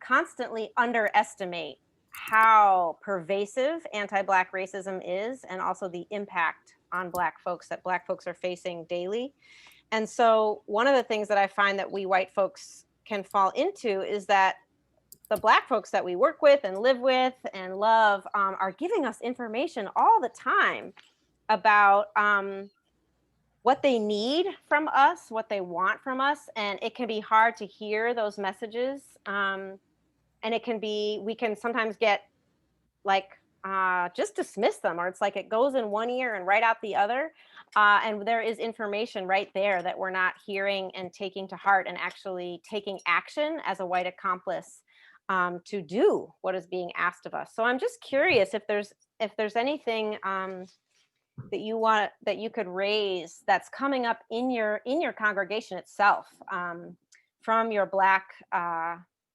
constantly underestimate how pervasive anti-Black racism is, and also the impact on Black folks that Black folks are facing daily. And so one of the things that I find that we white folks can fall into is that the Black folks that we work with and live with and love are giving us information all the time about what they need from us, what they want from us, and it can be hard to hear those messages. And it can be, we can sometimes get like just dismiss them, or it's like it goes in one ear and right out the other. And there is information right there that we're not hearing and taking to heart and actually taking action as a white accomplice to do what is being asked of us. So I'm just curious if there's anything that you could raise that's coming up in your congregation itself, from your Black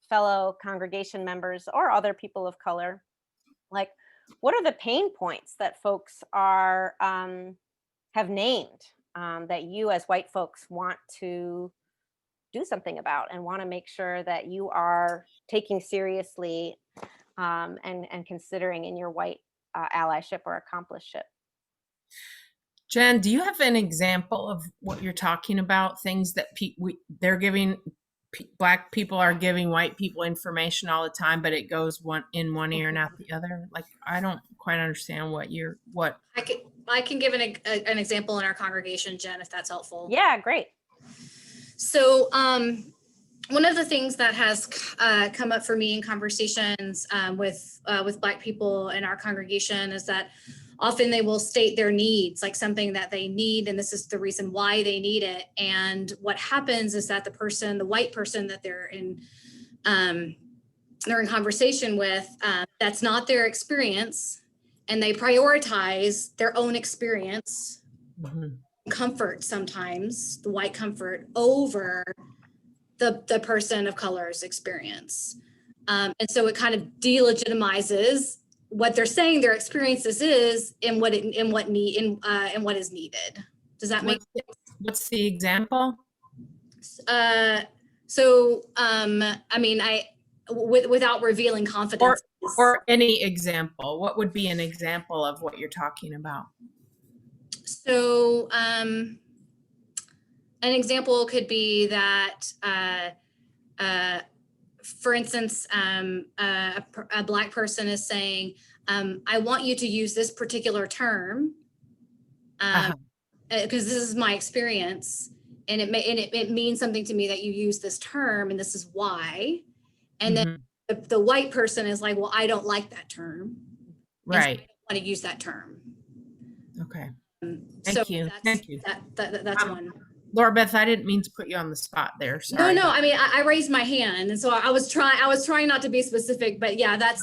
fellow congregation members or other people of color. Like, what are the pain points that folks are have named that you as white folks want to do something about and want to make sure that you are taking seriously and considering in your white allyship or accomplishship? Jen, do you have an example of what you're talking about? Things that they're giving, Black people are giving white people information all the time, but it goes in one ear and out the other. Like, I don't quite understand what. I can give an example in our congregation, Jen, if that's helpful. Yeah, great. So one of the things that has come up for me in conversations with Black people in our congregation is that often they will state their needs, like something that they need, and this is the reason why they need it. And what happens is that the white person that they're in conversation with, that's not their experience, and they prioritize their own experience, comfort sometimes, the white comfort, over the person of color's experience. And so it kind of delegitimizes what they're saying their experiences is and what is needed. Does that make sense? What's the example? I mean, without revealing confidence. Or any example. What would be an example of what you're talking about? So an example could be that, for instance, a Black person is saying, I want you to use this particular term because this is my experience, and it means something to me that you use this term, and this is why. And then the white person is like, well, I don't like that term. Right. So I don't want to use that term. Okay. Thank you. Thank you. That's one. Laura Beth, I didn't mean to put you on the spot there. Sorry. No. I mean, I raised my hand, and so I was trying not to be specific, but yeah, that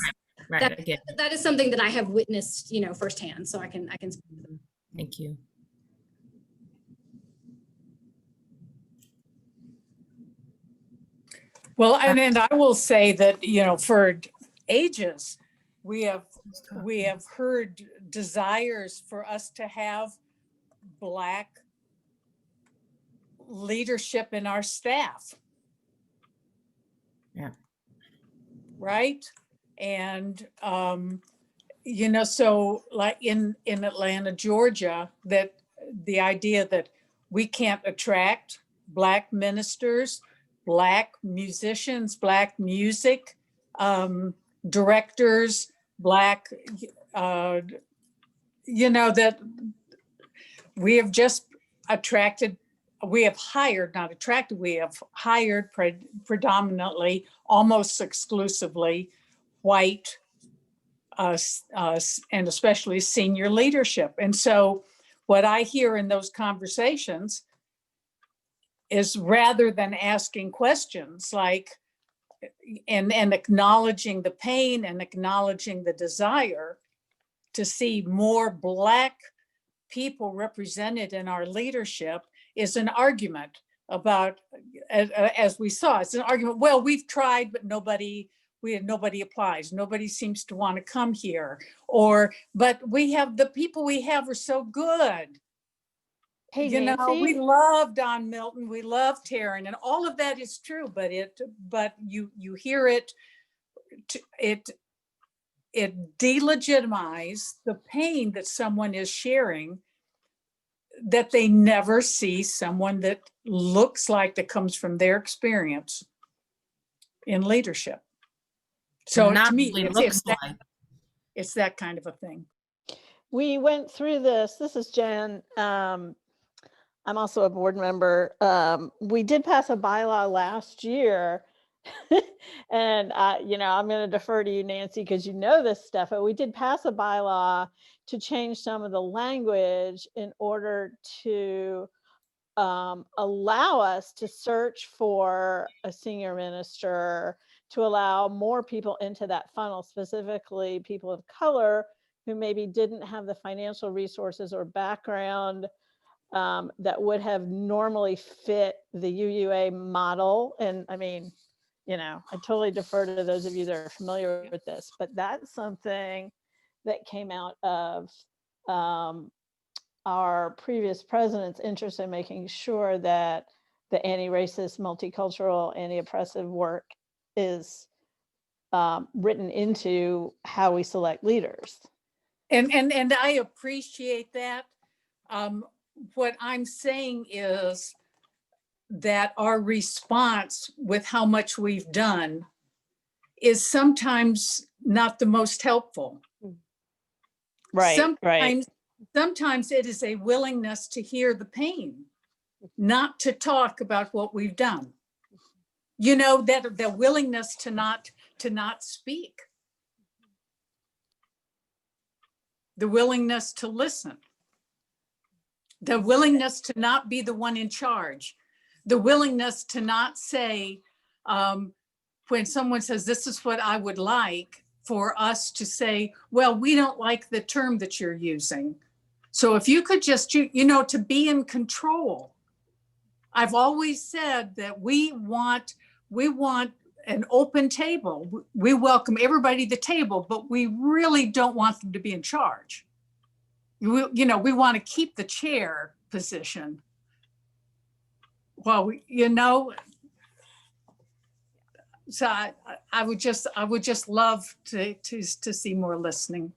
is something that I have witnessed, firsthand. So I can. Thank you. Well, and I will say that, for ages, we have heard desires for us to have Black leadership in our staff. Yeah. Right. And, so like in Atlanta, Georgia, that the idea that we can't attract Black ministers, Black musicians, Black music, directors, Black, that we have just hired predominantly, almost exclusively white, and especially senior leadership. And so what I hear in those conversations is, rather than asking questions like, and acknowledging the pain and acknowledging the desire to see more Black people represented in our leadership, is an argument about, as we saw, it's an argument, well, we've tried, but nobody applies. Nobody seems to want to come here. But the people we have are so good. Hey, we love Don Milton, we love Taryn, and all of that is true, but you hear it delegitimizes the pain that someone is sharing, that they never see someone that looks like, that comes from their experience in leadership. So to me, it's that kind of a thing. we went through this. This is Jen. I'm also a board member. We did pass a bylaw last year. And, I'm going to defer to you, Nancy, because you know this stuff, but we did pass a bylaw to change some of the language in order to allow us to search for a senior minister, to allow more people into that funnel, specifically people of color who maybe didn't have the financial resources or background that would have normally fit the UUA model. And I mean, I totally defer to those of you that are familiar with this, but that's something that came out of our previous president's interest in making sure that the anti-racist, multicultural, anti-oppressive work is written into how we select leaders. And I appreciate that. What I'm saying is that our response with how much we've done is sometimes not the most helpful. Right, Sometimes it is a willingness to hear the pain, not to talk about what we've done. That the willingness to not speak, the willingness to listen, the willingness to not be the one in charge, the willingness to not say, when someone says, this is what I would like, for us to say, well, we don't like the term that you're using. So if you could just, to be in control. I've always said that we want an open table. We welcome everybody to the table, but we really don't want them to be in charge. We want to keep the chair position. Well, so I would just love to see more listening.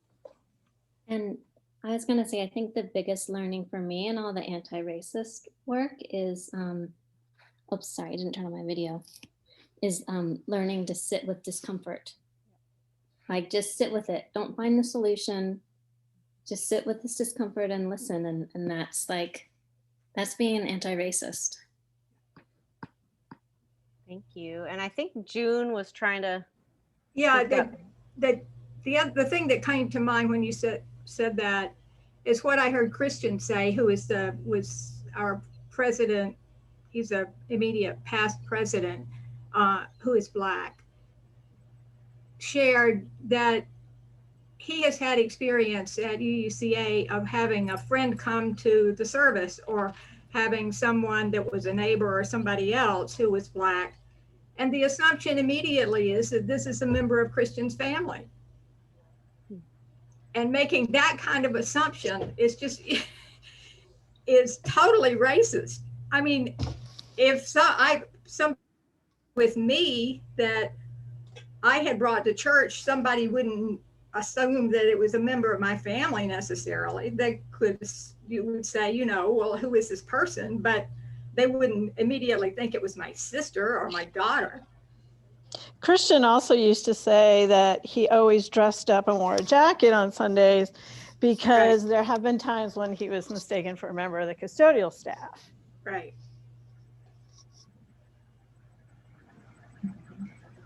And I was going to say, I think the biggest learning for me in all the anti-racist work is, sorry, I didn't turn on my video, is learning to sit with discomfort. Like, just sit with it. Don't find the solution. Just sit with this discomfort and listen. And that's being an anti-racist. Thank you. And I think June was trying to. Yeah, the thing that came to mind when you said that is what I heard Christian say, who was our president. He's a immediate past president, who is Black, shared that he has had experience at UUCA of having a friend come to the service, or having someone that was a neighbor or somebody else who was Black. And the assumption immediately is that this is a member of Christian's family. And making that kind of assumption is totally racist. I mean, if some with me that I had brought to church, somebody wouldn't assume that it was a member of my family necessarily. You would say, well, who is this person? But they wouldn't immediately think it was my sister or my daughter. Christian also used to say that he always dressed up and wore a jacket on Sundays because there have been times when he was mistaken for a member of the custodial staff. Right.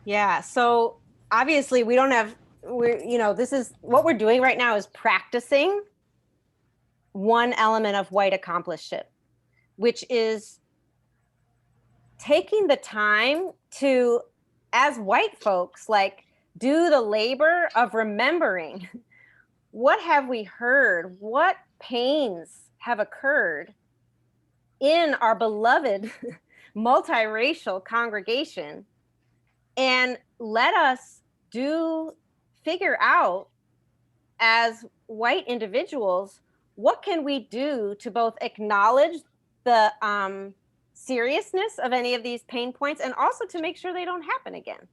Yeah. So obviously this is what we're doing right now, is practicing one element of white accompliceship, which is taking the time to, as white folks, do the labor of remembering what have we heard, what pains have occurred in our beloved multiracial congregation, and let us figure out as white individuals, what can we do to both acknowledge the seriousness of any of these pain points, and also to make sure they don't happen again,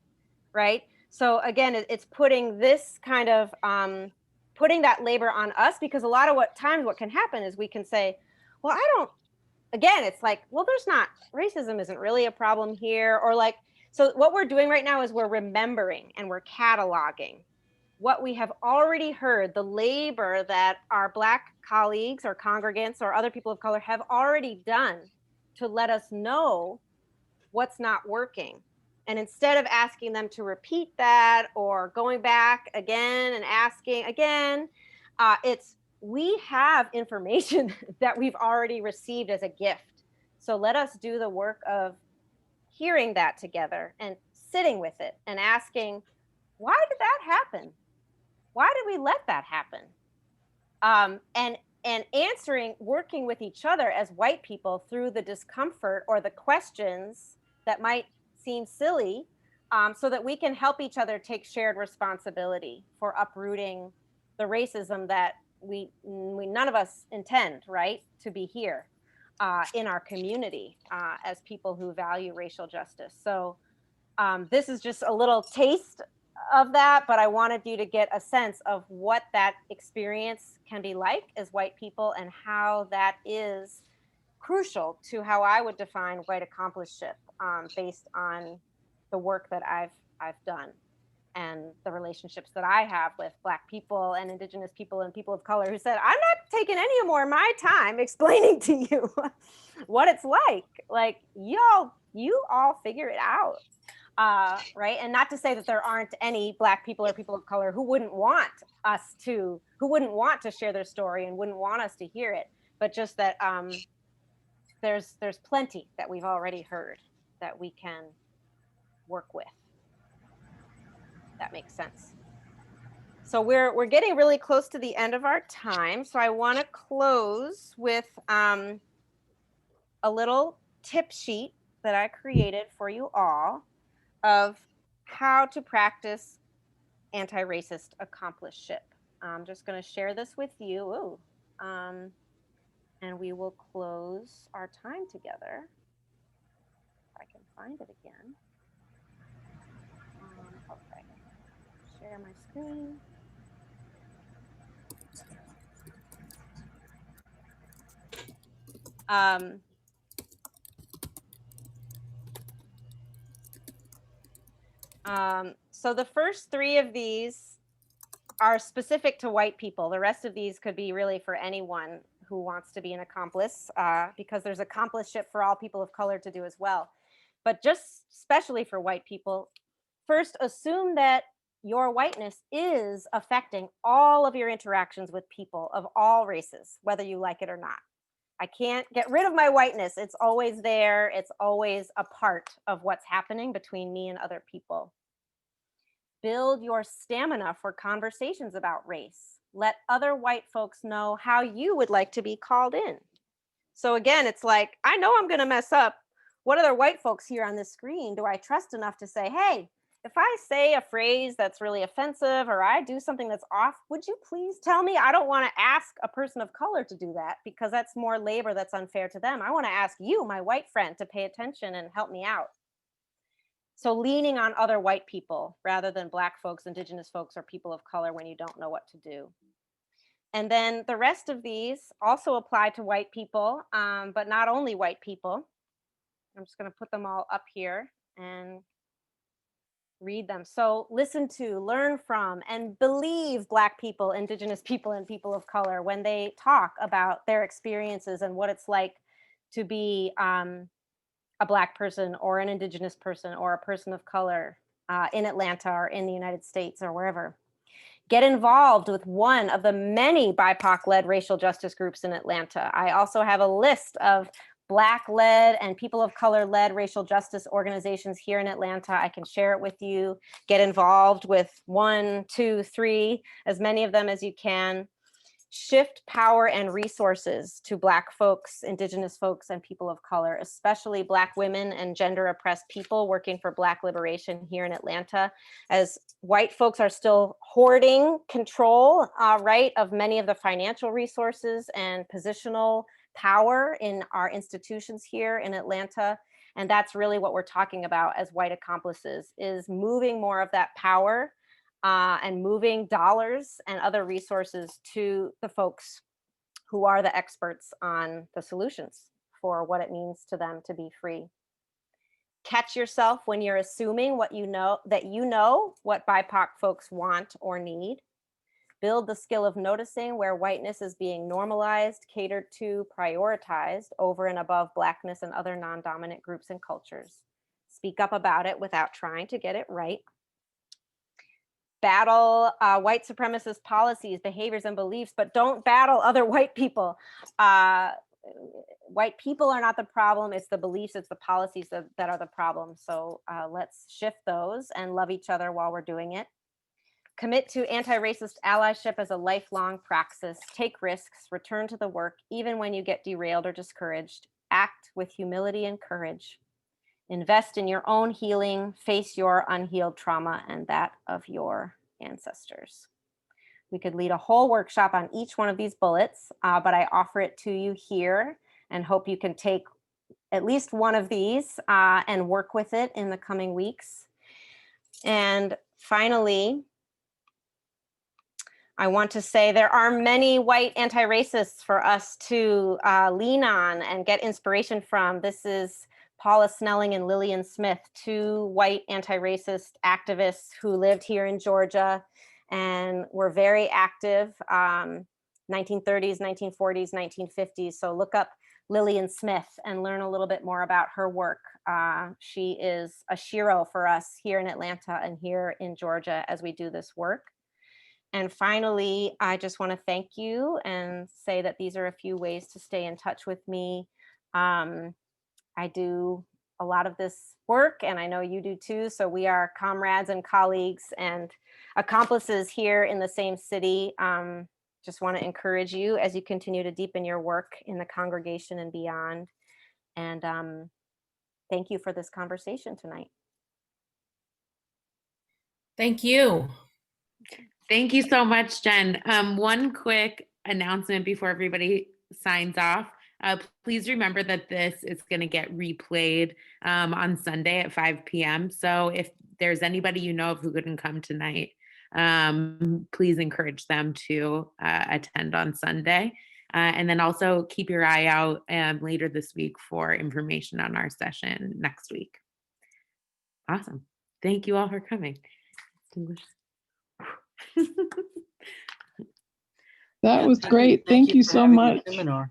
right? So again, it's putting this kind of, putting that labor on us, because a lot of what can happen is we can say, well, it's like, well, racism isn't really a problem here, or so what we're doing right now is we're remembering and we're cataloging what we have already heard, the labor that our Black colleagues or congregants or other people of color have already done to let us know what's not working. And instead of asking them to repeat that or going back again and asking again, we have information that we've already received as a gift. So let us do the work of hearing that together and sitting with it and asking, why did that happen? Why did we let that happen? And answering, working with each other as white people through the discomfort or the questions that might seem silly, so that we can help each other take shared responsibility for uprooting the racism that we none of us intend, right, to be here in our community as people who value racial justice. So this is just a little taste of that, but I wanted you to get a sense of what that experience can be like as white people and how that is crucial to how I would define white accompliceship based on the work that I've done and the relationships that I have with Black people and Indigenous people and people of color who said, I'm not taking any more of my time explaining to you what it's like. Like, you all figure it out. Right? And not to say that there aren't any Black people or people of color who wouldn't want to share their story and wouldn't want us to hear it, but just that there's plenty that we've already heard that we can work with. That makes sense. So we're getting really close to the end of our time. So I want to close with a little tip sheet that I created for you all of how to practice anti-racist accompliceship. I'm just going to share this with you. And we will close our time together. If I can find it again. Okay. Share my screen. So the first three of these are specific to white people. The rest of these could be really for anyone who wants to be an accomplice, because there's accompliceship for all people of color to do as well. But just especially for white people, first assume that your whiteness is affecting all of your interactions with people of all races, whether you like it or not. I can't get rid of my whiteness. It's always there. It's always a part of what's happening between me and other people. Build your stamina for conversations about race. Let other white folks know how you would like to be called in. So again, it's like, I know I'm going to mess up. What other white folks here on this screen do I trust enough to say, hey, if I say a phrase that's really offensive or I do something that's off, would you please tell me? I don't want to ask a person of color to do that because that's more labor that's unfair to them. I want to ask you, my white friend, to pay attention and help me out. So leaning on other white people rather than Black folks, Indigenous folks, or people of color when you don't know what to do. And then the rest of these also apply to white people, but not only white people. I'm just going to put them all up here and read them. So listen to, learn from, and believe Black people, Indigenous people, and people of color when they talk about their experiences and what it's like to be a Black person or an Indigenous person or a person of color in Atlanta or in the United States or wherever. Get involved with one of the many BIPOC-led racial justice groups in Atlanta. I also have a list of Black-led and people of color-led racial justice organizations here in Atlanta. I can share it with you. Get involved with 1, 2, 3, as many of them as you can. Shift power and resources to Black folks, Indigenous folks, and people of color, especially Black women and gender oppressed people working for Black liberation here in Atlanta, as white folks are still hoarding control, right, of many of the financial resources and positional power in our institutions here in Atlanta. And that's really what we're talking about as white accomplices, is moving more of that power and moving dollars and other resources to the folks who are the experts on the solutions for what it means to them to be free. Catch yourself when you're assuming what you know what BIPOC folks want or need. Build the skill of noticing where whiteness is being normalized, catered to, prioritized over and above Blackness and other non-dominant groups and cultures. Speak up about it without trying to get it right. Battle white supremacist policies, behaviors, and beliefs, but don't battle other white people. White people are not the problem, it's the beliefs, it's the policies that are the problem. So let's shift those and love each other while we're doing it. Commit to anti-racist allyship as a lifelong praxis. Take risks, return to the work, even when you get derailed or discouraged. Act with humility and courage. Invest in your own healing, face your unhealed trauma and that of your ancestors. We could lead a whole workshop on each one of these bullets, but I offer it to you here and hope you can take at least one of these and work with it in the coming weeks. And finally, I want to say there are many white anti-racists for us to lean on and get inspiration from. This is Paula Snelling and Lillian Smith, two white anti-racist activists who lived here in Georgia and were very active, 1930s, 1940s, 1950s. So look up Lillian Smith and learn a little bit more about her work. She is a shero for us here in Atlanta and here in Georgia as we do this work. And finally, I just want to thank you and say that these are a few ways to stay in touch with me. I do a lot of this work and I know you do too. So we are comrades and colleagues and accomplices here in the same city. Just want to encourage you as you continue to deepen your work in the congregation and beyond. And thank you for this conversation tonight. Thank you. Thank you so much, Jen. One quick announcement before everybody signs off. Please remember that this is going to get replayed on Sunday at 5 p.m. So if there's anybody you know of who couldn't come tonight, please encourage them to attend on Sunday. And then also keep your eye out later this week for information on our session next week. Awesome. Thank you all for coming. That was great. Thank you so much. Seminar.